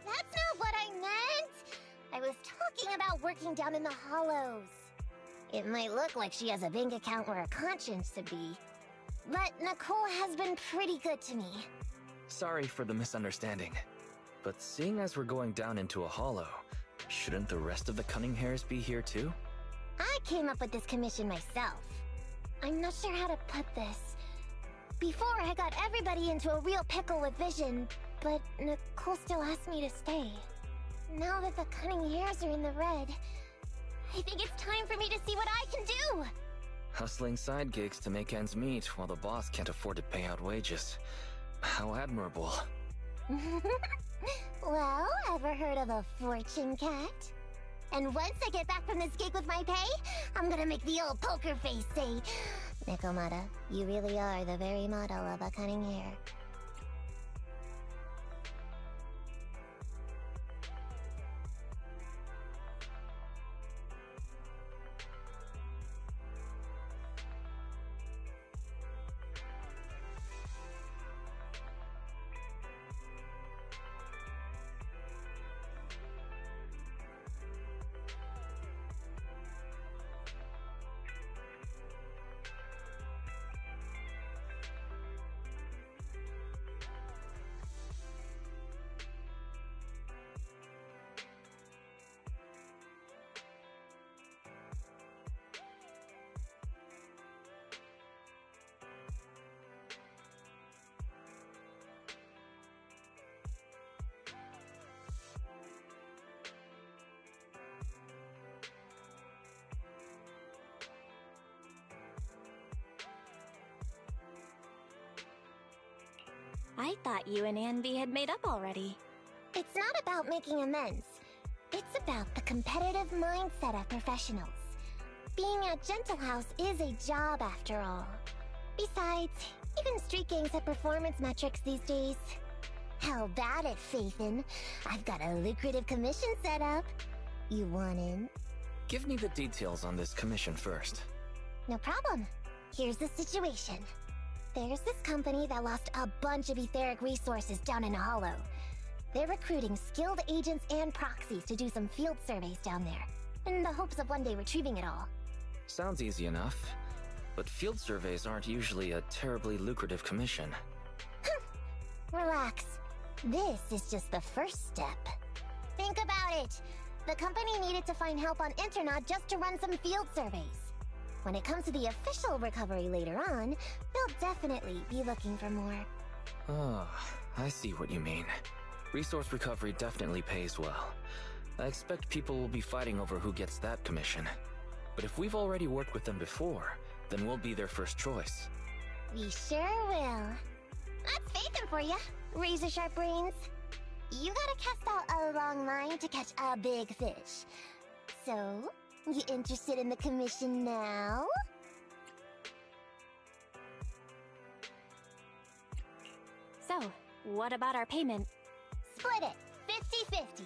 S10: That's not what I meant! I was talking about working down in the hollows. It might look like she has a bank account where a conscience should be, but Nicole has been pretty good to me.
S3: Sorry for the misunderstanding, but seeing as we're going down into a hollow, shouldn't the rest of the cunning hairs be here too?
S10: I came up with this commission myself. I'm not sure how to put this. Before, I got everybody into a real pickle with Vision, but Nicole still asked me to stay. Now that the cunning hairs are in the red, I think it's time for me to see what I can do!
S3: Hustling side gigs to make ends meet while the boss can't afford to pay out wages. How admirable.
S10: Well, ever heard of a fortune cat? And once I get back from this gig with my pay, I'm gonna make the old poker face say, Nekomata, you really are the very model of a cunning hair.
S5: I thought you and Anby had made up already.
S10: It's not about making amends. It's about the competitive mindset of professionals. Being at Gentle House is a job after all. Besides, even street gangs have performance metrics these days. How about it, Faithin? I've got a lucrative commission set up. You want in?
S3: Give me the details on this commission first.
S10: No problem. Here's the situation. There's this company that lost a bunch of etheric resources down in a hollow. They're recruiting skilled agents and proxies to do some field surveys down there, in the hopes of one day retrieving it all.
S3: Sounds easy enough, but field surveys aren't usually a terribly lucrative commission.
S10: Relax. This is just the first step. Think about it. The company needed to find help on Internaut just to run some field surveys. When it comes to the official recovery later on, they'll definitely be looking for more.
S3: Oh, I see what you mean. Resource recovery definitely pays well. I expect people will be fighting over who gets that commission. But if we've already worked with them before, then we'll be their first choice.
S10: We sure will. That's Faithin for ya, razor-sharp brains. You gotta cast out a long line to catch a big fish. So, you interested in the commission now?
S5: So, what about our payment?
S10: Split it, 50-50.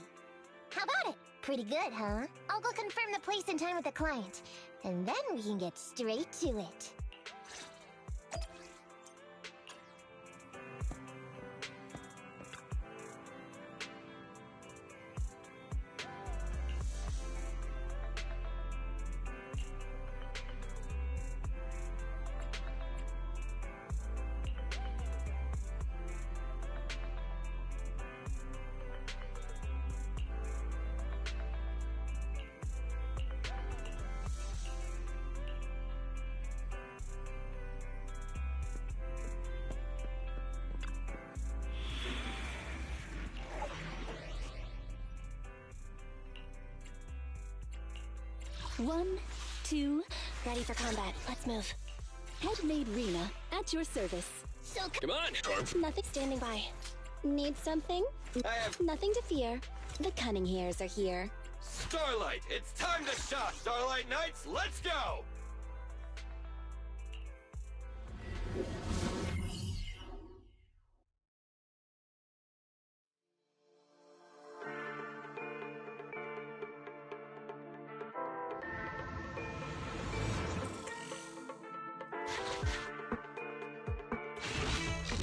S10: How about it? Pretty good, huh? I'll go confirm the place and time with the client, and then we can get straight to it.
S12: One, two,
S5: Ready for combat. Let's move.
S12: Headmaid Rena, at your service.
S10: So
S2: Come on!
S5: Nothing standing by.
S12: Need something?
S4: I have...
S12: Nothing to fear. The cunning hairs are here.
S4: Starlight, it's time to shop, Starlight Knights! Let's go!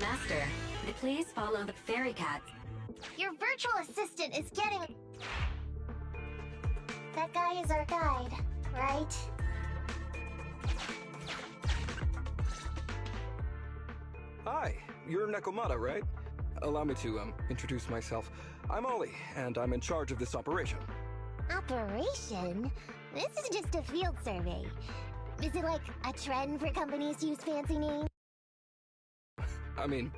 S7: Master, please follow the fairy cat.
S10: Your virtual assistant is getting... That guy is our guide, right?
S13: Hi, you're Nekomata, right? Allow me to, introduce myself. I'm Ollie, and I'm in charge of this operation.
S10: Operation? This is just a field survey. Is it like a trend for companies to use fancy names?
S13: I mean,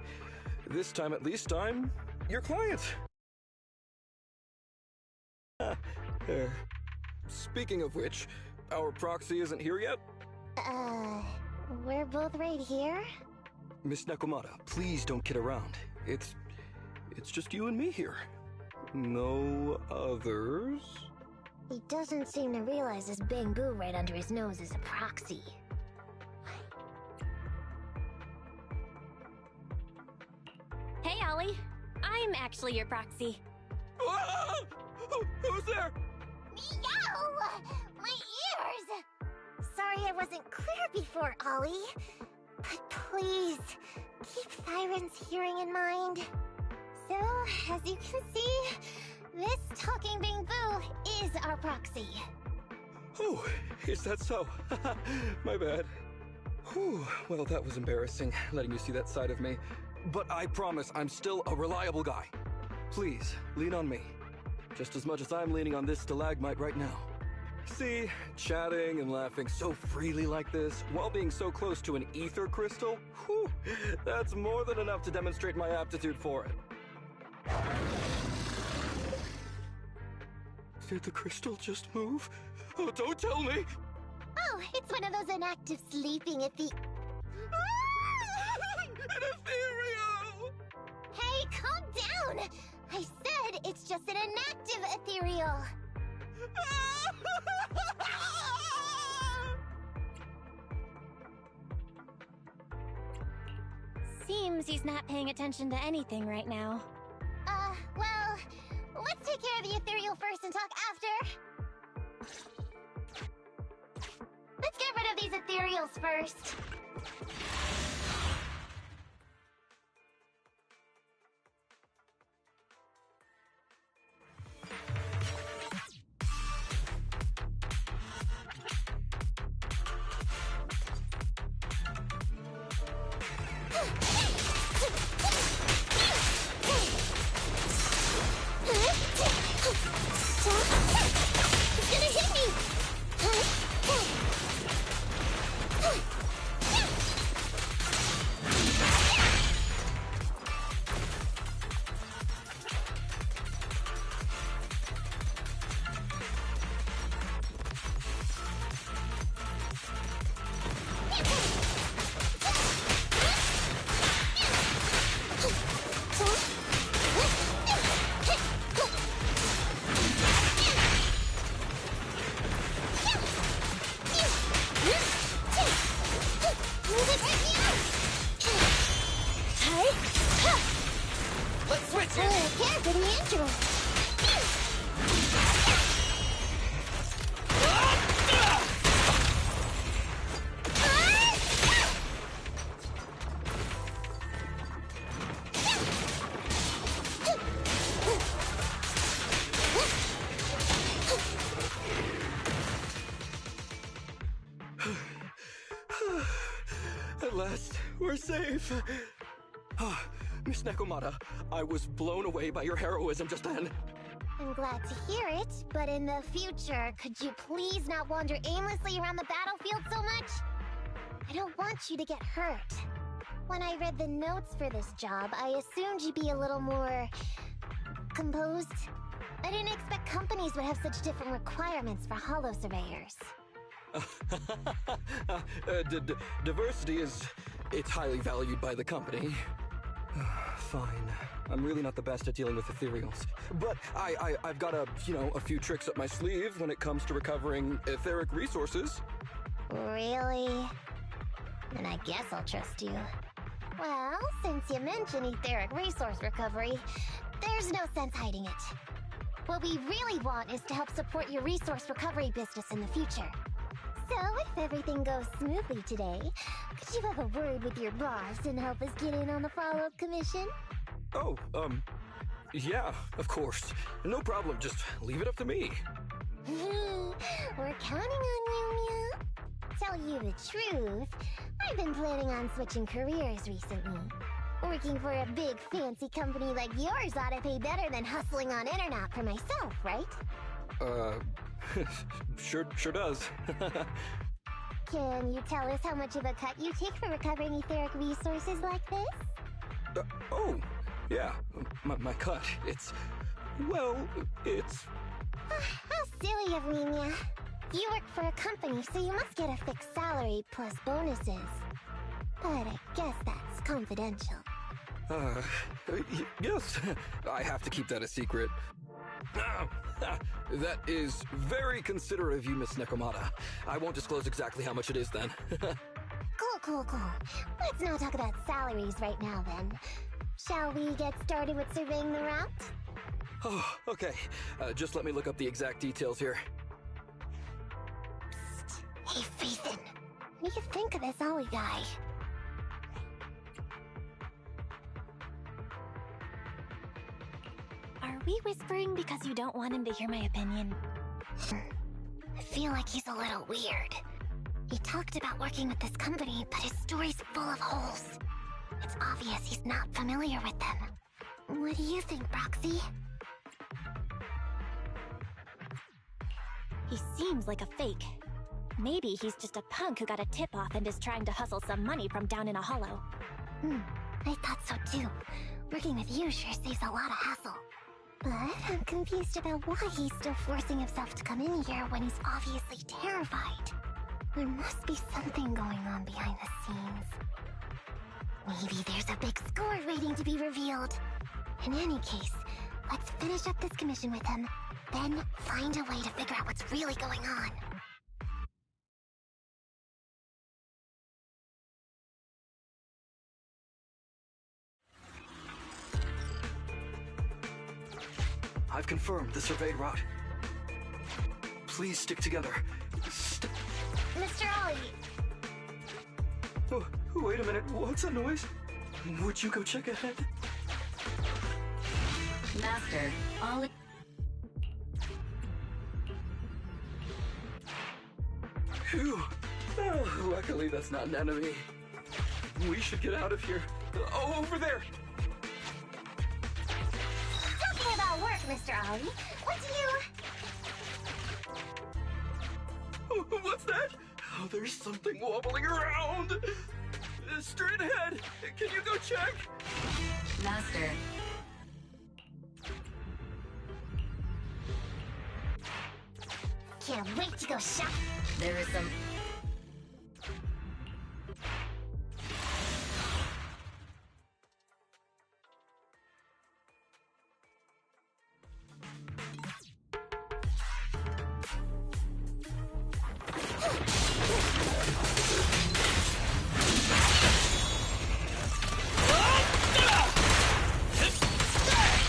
S13: this time at least I'm your client. Speaking of which, our proxy isn't here yet?
S10: We're both right here?
S13: Miss Nekomata, please don't kid around. It's just you and me here. No others?
S10: He doesn't seem to realize this bamboo right under his nose is a proxy.
S9: Hey, Ollie. I'm actually your proxy.
S13: Who's there?
S10: Meow! My ears! Sorry I wasn't clear before, Ollie. But please, keep Thyron's hearing in mind. So, as you can see, this talking bamboo is our proxy.
S13: Oh, is that so? My bad. Whew, well, that was embarrassing, letting you see that side of me. But I promise I'm still a reliable guy. Please, lean on me. Just as much as I'm leaning on this stalagmite right now. See, chatting and laughing so freely like this, while being so close to an ether crystal, whew, that's more than enough to demonstrate my aptitude for it. Did the crystal just move? Oh, don't tell me!
S10: Oh, it's one of those inactive sleeping
S13: An ethereal!
S10: Hey, calm down! I said it's just an inactive ethereal.
S9: Seems he's not paying attention to anything right now.
S10: Well, let's take care of the ethereal first and talk after. Let's get rid of these ethereals first. It's gonna hit me!
S4: Let's switch it!
S10: Careful, the android!
S13: At last, we're safe. Miss Nekomata, I was blown away by your heroism just then.
S10: I'm glad to hear it, but in the future, could you please not wander aimlessly around the battlefield so much? I don't want you to get hurt. When I read the notes for this job, I assumed you'd be a little more... composed. I didn't expect companies would have such different requirements for holo surveyors.
S13: Diversity is... it's highly valued by the company. Fine. I'm really not the best at dealing with ethereals. But I've got a few tricks up my sleeve when it comes to recovering etheric resources.
S10: Really? Then I guess I'll trust you. Well, since you mentioned etheric resource recovery, there's no sense hiding it. What we really want is to help support your resource recovery business in the future. So, if everything goes smoothly today, could you have a word with your boss and help us get in on the follow-up commission?
S13: Oh, yeah, of course. No problem, just leave it up to me.
S10: We're counting on you, Mia. Tell you the truth, I've been planning on switching careers recently. Working for a big fancy company like yours ought to pay better than hustling on internet for myself, right?
S13: Sure does.
S10: Can you tell us how much of a cut you take for recovering etheric resources like this?
S13: Oh, yeah, my cut, it's...
S10: How silly of me, Mia. You work for a company, so you must get a fixed salary plus bonuses. But I guess that's confidential.
S13: Yes, I have to keep that a secret. That is very considerate of you, Miss Nekomata. I won't disclose exactly how much it is then.
S10: Cool. Let's not talk about salaries right now then. Shall we get started with surveying the route?
S13: Oh, okay. Just let me look up the exact details here.
S10: Psst. Hey, Ethan. What do you think of this Ollie guy? Are we whispering because you don't want him to hear my opinion? I feel like he's a little weird. He talked about working with this company, but his story's full of holes. It's obvious he's not familiar with them. What do you think, Proxy?
S14: He seems like a fake. Maybe he's just a punk who got a tip-off and is trying to hustle some money from down in a hollow.
S10: I thought so too. Working with you sure saves a lot of hassle. But I'm confused about why he's still forcing himself to come in here when he's obviously terrified. There must be something going on behind the scenes. Maybe there's a big score waiting to be revealed. In any case, let's finish up this commission with him, then find a way to figure out what's really going on.
S13: I've confirmed the surveyed route. Please stick together.
S10: Mr. Ollie!
S13: Oh, wait a minute, what's that noise? Would you go check ahead?
S7: Master, Ollie...
S13: Phew. Oh, luckily that's not an enemy. We should get out of here. Oh, over there!
S10: Talking about work, Mr. Ollie, what do you...
S13: What's that? Oh, there's something wobbling around! Straight ahead! Can you go check?
S7: Master.
S10: Can't wait to go shop.
S7: There is some...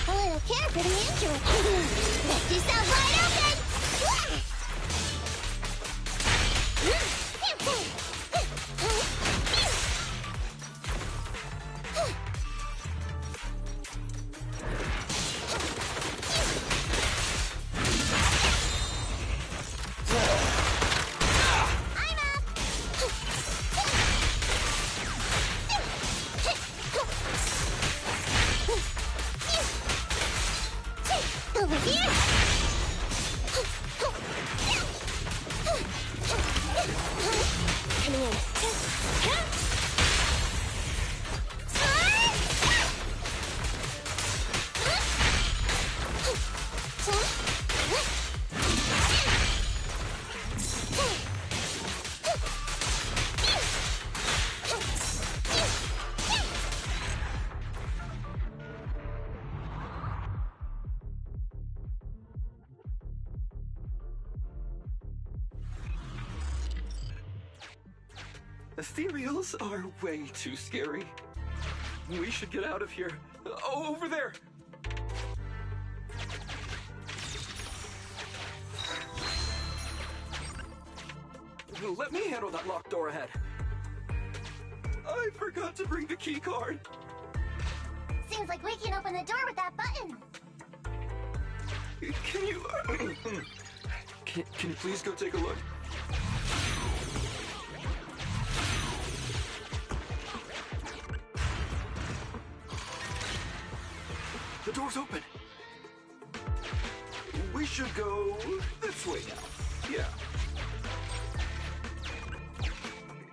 S10: A little care for the injury. Let's do some wide open!
S13: Ethereals are way too scary. We should get out of here. Over there! Let me handle that locked door ahead. I forgot to bring the key card.
S10: Seems like we can open the door with that button.
S13: Can you... can you please go take a look? The door's open. We should go this way now. Yeah.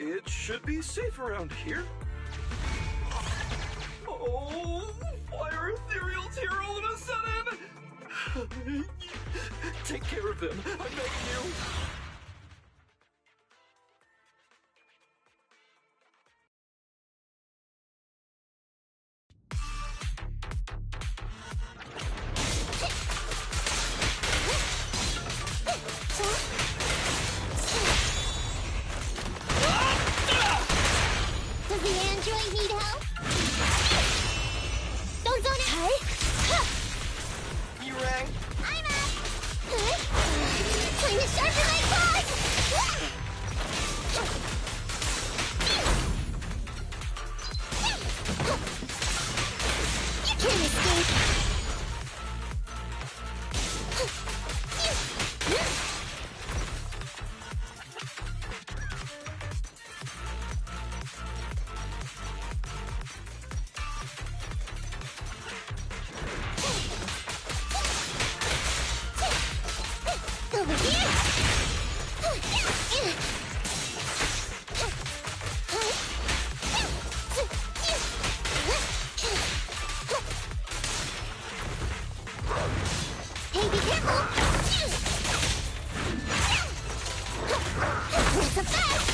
S13: It should be safe around here. Oh, why are ethereals here all of a sudden? Take care of them. I'm begging you.
S10: Does the android need help? Don't zone it! Hey!
S13: You rang?
S10: I'm up! Time to sharpen my claws! You can't escape! Over here! Hey, be careful! That's a fast!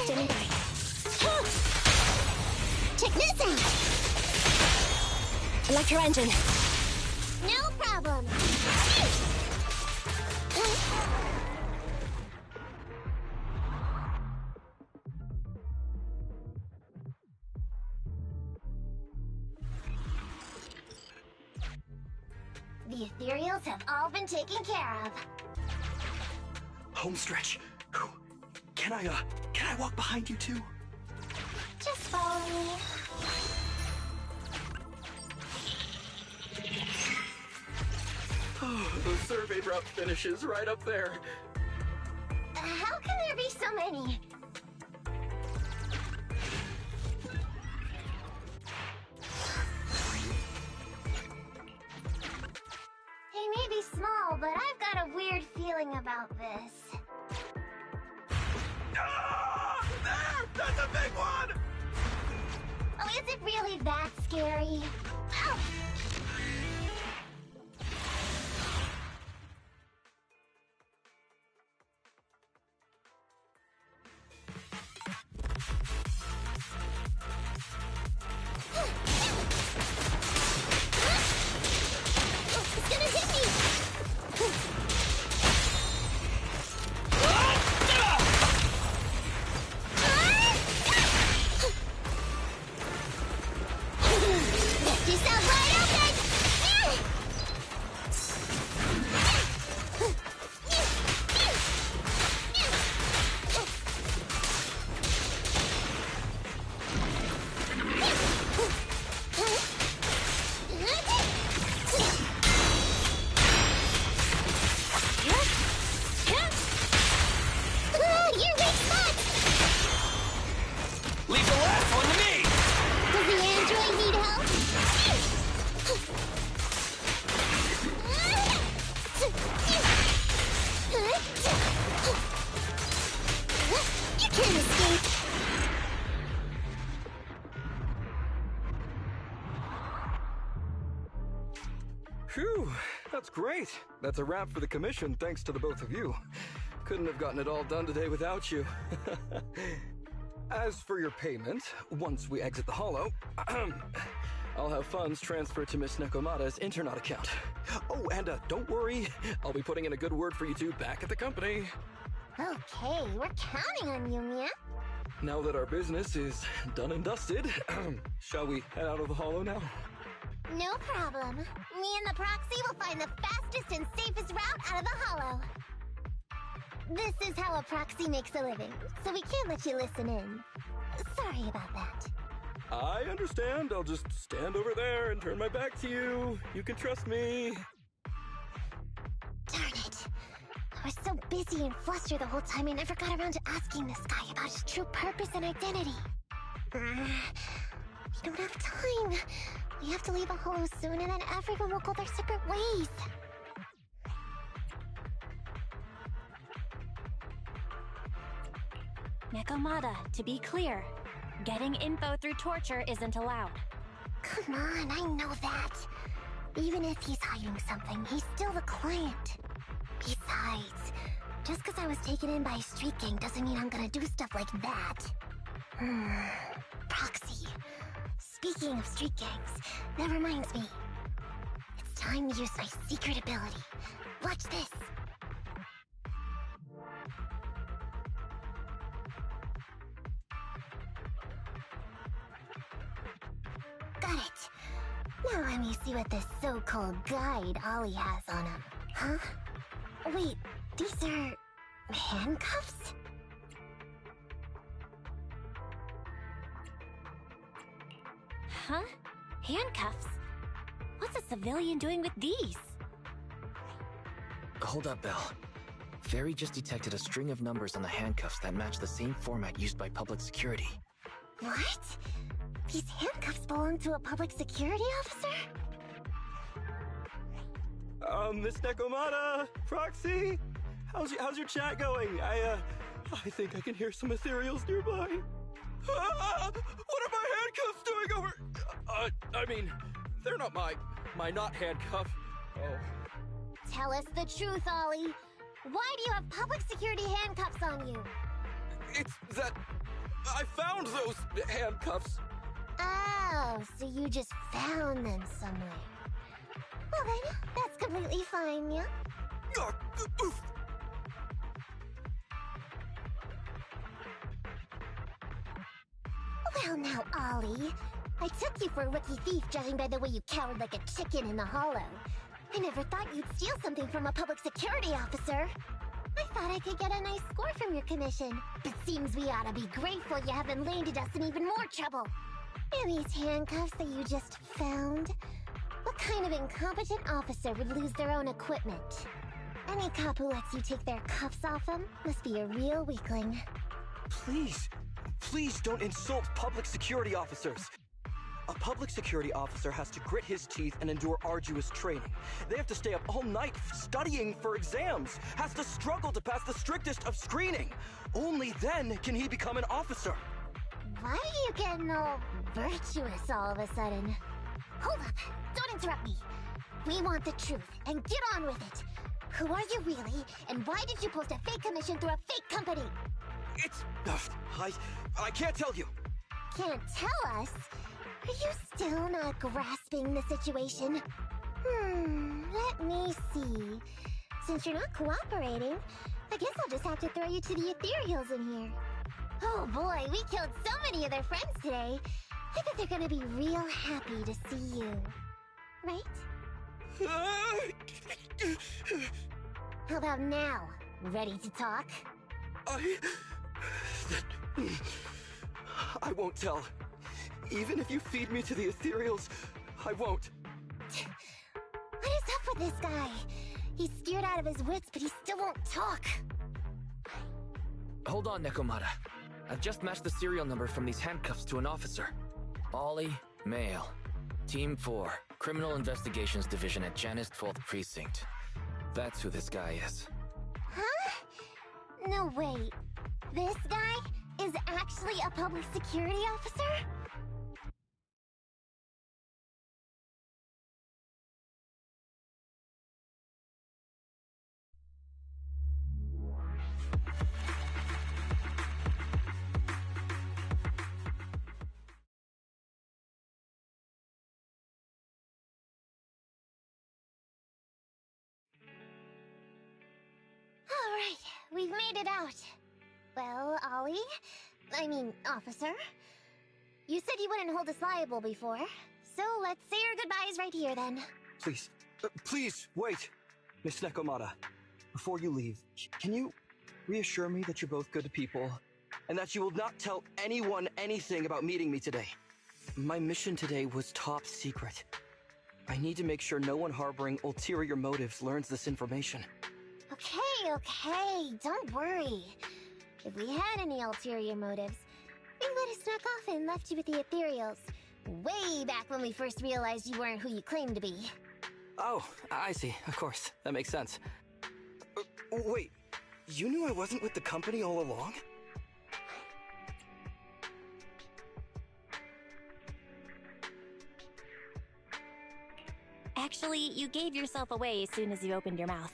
S10: Standing by. Check this out! Electro engine. No problem. The ethereals have all been taken care of.
S13: Home stretch. Can I walk behind you too?
S10: Just follow me.
S13: Oh, the survey route finishes right up there.
S10: How can there be so many? They may be small, but I've got a weird feeling about this.
S13: Ah! There! That's a big one!
S10: Oh, is it really that scary? Ow! It's gonna hit me! Left yourself wide open! Your weak spot!
S4: Leave the last one to me!
S10: Does the android need help? You can't escape!
S13: Phew, that's great. That's a wrap for the commission, thanks to the both of you. Couldn't have gotten it all done today without you. As for your payment, once we exit the hollow, I'll have funds transferred to Miss Nekomata's Internet account. Oh, and don't worry, I'll be putting in a good word for you two back at the company.
S14: Okay, we're counting on you, Mia.
S13: Now that our business is done and dusted, shall we head out of the hollow now?
S14: No problem. Me and the proxy will find the fastest and safest route out of the hollow. This is how a proxy makes a living, so we can't let you listen in. Sorry about that.
S13: I understand. I'll just stand over there and turn my back to you. You can trust me.
S14: Darn it. I was so busy and flustered the whole time I never got around to asking this guy about his true purpose and identity. We don't have time. We have to leave a hollow soon and then everyone will go their separate ways.
S9: Nekomata, to be clear, getting info through torture isn't allowed.
S14: Come on, I know that. Even if he's hiding something, he's still the client. Besides, just because I was taken in by a street gang doesn't mean I'm gonna do stuff like that. Proxy. Speaking of street gangs, that reminds me. It's time to use my secret ability. Watch this. Got it. Now let me see what this so-called guide Ollie has on him. Huh? Wait, these are handcuffs?
S9: Huh? Handcuffs? What's a civilian doing with these?
S3: Hold up, Belle. Fairy just detected a string of numbers on the handcuffs that match the same format used by public security.
S14: What? These handcuffs belong to a public security officer?
S13: Miss Nekomata, Proxy, how's your chat going? I think I can hear some ethereals nearby. What are my handcuffs doing over? I mean, they're not my not handcuff. Oh.
S14: Tell us the truth, Ollie. Why do you have public security handcuffs on you?
S13: It's that I found those handcuffs.
S14: Oh, so you just found them somewhere. Well then, that's completely fine, yeah? Well now, Ollie. I took you for a rookie thief judging by the way you cowered like a chicken in the hollow. I never thought you'd steal something from a public security officer. I thought I could get a nice score from your commission. But seems we ought to be grateful you haven't landed us in even more trouble. And these handcuffs that you just found? What kind of incompetent officer would lose their own equipment? Any cop who lets you take their cuffs off them must be a real weakling.
S13: Please don't insult public security officers. A public security officer has to grit his teeth and endure arduous training. They have to stay up all night studying for exams, has to struggle to pass the strictest of screening. Only then can he become an officer.
S14: Why are you getting all virtuous all of a sudden? Hold up! Don't interrupt me! We want the truth, and get on with it! Who are you really, and why did you post a fake commission through a fake company?
S13: It's... I can't tell you!
S14: Can't tell us? Are you still not grasping the situation? Let me see. Since you're not cooperating, I guess I'll just have to throw you to the ethereals in here. Oh boy, we killed so many of their friends today. I bet they're gonna be real happy to see you. Right? How about now? Ready to talk?
S13: I won't tell. Even if you feed me to the ethereals, I won't.
S14: What is up with this guy? He's scared out of his wits, but he still won't talk.
S3: Hold on, Nekomata. I've just matched the serial number from these handcuffs to an officer. Ollie, male. Team 4, Criminal Investigations Division at Janus 12th Precinct. That's who this guy is.
S14: Huh? No, wait. This guy is actually a public security officer? Alright, we've made it out. Well, officer. You said you wouldn't hold us liable before, so let's say our goodbyes right here then.
S13: Please, please, wait! Miss Nekomata, before you leave, can you reassure me that you're both good people, and that you will not tell anyone anything about meeting me today? My mission today was top secret. I need to make sure no one harboring ulterior motives learns this information.
S14: Okay, don't worry. If we had any ulterior motives, we would have snuck off and left you with the Ethereals. Way back when we first realized you weren't who you claimed to be.
S13: Oh, I see. Of course. That makes sense. Wait, you knew I wasn't with the company all along?
S10: Actually, you gave yourself away as soon as you opened your mouth.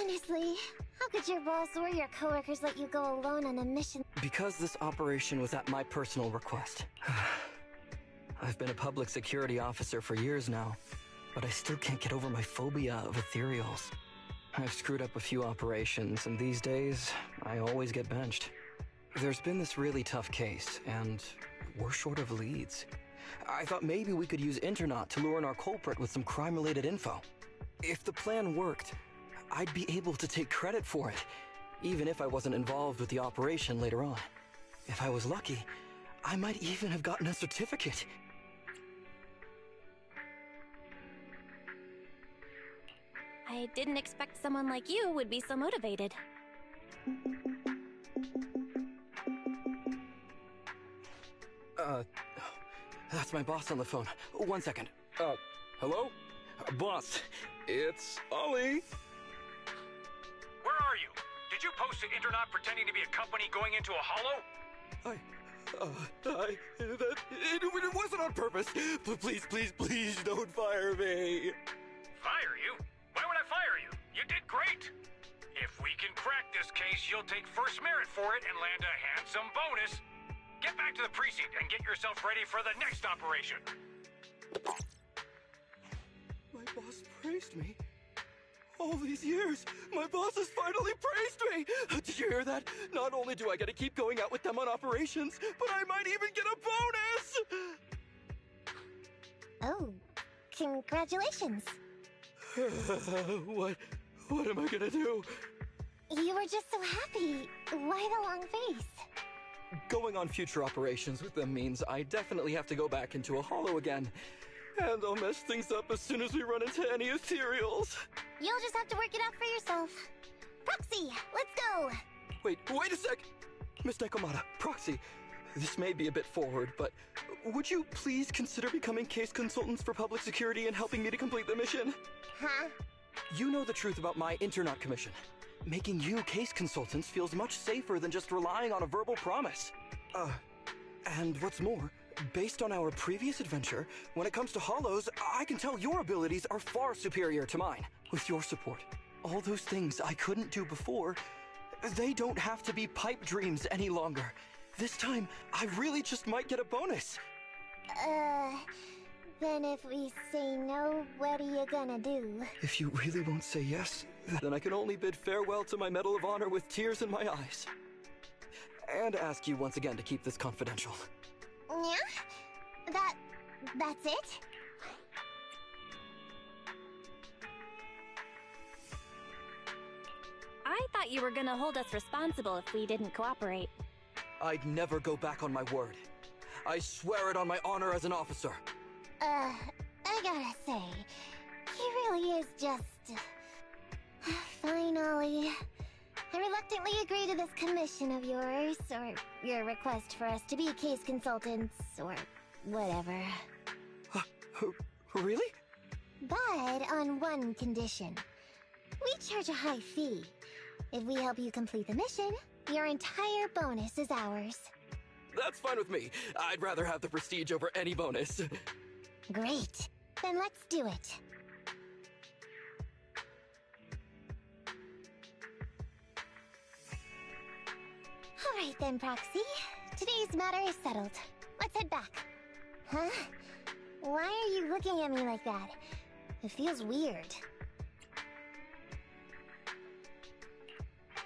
S14: Honestly, how could your boss or your coworkers let you go alone on a mission?
S13: Because this operation was at my personal request. I've been a public security officer for years now, but I still can't get over my phobia of ethereals. I've screwed up a few operations, and these days, I always get benched. There's been this really tough case, and we're short of leads. I thought maybe we could use Internaut to lure in our culprit with some crime-related info. If the plan worked, I'd be able to take credit for it, even if I wasn't involved with the operation later on. If I was lucky, I might even have gotten a certificate.
S10: I didn't expect someone like you would be so motivated.
S13: That's my boss on the phone. 1 second. Hello? Boss, it's Ollie.
S2: Where are you? Did you post to Internaut pretending to be a company going into a hollow?
S13: It wasn't on purpose. Please don't fire me.
S2: Fire you? Why would I fire you? You did great. If we can crack this case, you'll take first merit for it and land a handsome bonus. Get back to the precinct and get yourself ready for the next operation.
S13: My boss praised me. All these years, my boss has finally praised me! Did you hear that? Not only do I get to keep going out with them on operations, but I might even get a bonus!
S14: Oh, congratulations.
S13: What am I gonna do?
S14: You were just so happy. Why the long face?
S13: Going on future operations with them means I definitely have to go back into a hollow again. And I'll mess things up as soon as we run into any ethereals.
S14: You'll just have to work it out for yourself. Proxy, let's go!
S13: Wait a sec! Miss Nekomata, Proxy, this may be a bit forward, but would you please consider becoming case consultants for public security and helping me to complete the mission?
S14: Huh?
S13: You know the truth about my Internaut commission. Making you case consultants feels much safer than just relying on a verbal promise. And what's more, based on our previous adventure, when it comes to hollows, I can tell your abilities are far superior to mine. With your support, all those things I couldn't do before, they don't have to be pipe dreams any longer. This time, I really just might get a bonus.
S14: Then if we say no, what are you gonna do?
S13: If you really won't say yes, then I can only bid farewell to my Medal of Honor with tears in my eyes. And ask you once again to keep this confidential.
S14: Yeah? That's it?
S10: I thought you were gonna hold us responsible if we didn't cooperate.
S13: I'd never go back on my word. I swear it on my honor as an officer.
S14: I gotta say, he really is just... Fine, Ollie. I reluctantly agree to this commission of yours, or your request for us to be case consultants, or whatever.
S13: Really?
S14: But on one condition. We charge a high fee. If we help you complete the mission, your entire bonus is ours.
S13: That's fine with me. I'd rather have the prestige over any bonus.
S14: Great. Then let's do it. Alright then, Proxy. Today's matter is settled. Let's head back. Huh? Why are you looking at me like that? It feels weird.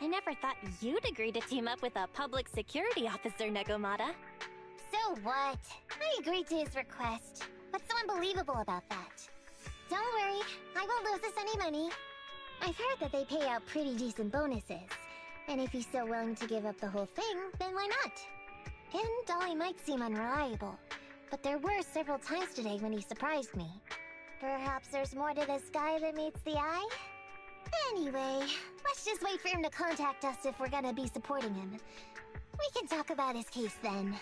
S10: I never thought you'd agree to team up with a public security officer, Nekomata.
S14: So what? I agreed to his request. What's so unbelievable about that? Don't worry, I won't lose us any money. I've heard that they pay out pretty decent bonuses. And if he's so willing to give up the whole thing, then why not? And Dolly might seem unreliable, but there were several times today when he surprised me. Perhaps there's more to this guy than meets the eye? Anyway, let's just wait for him to contact us if we're gonna be supporting him. We can talk about his case then.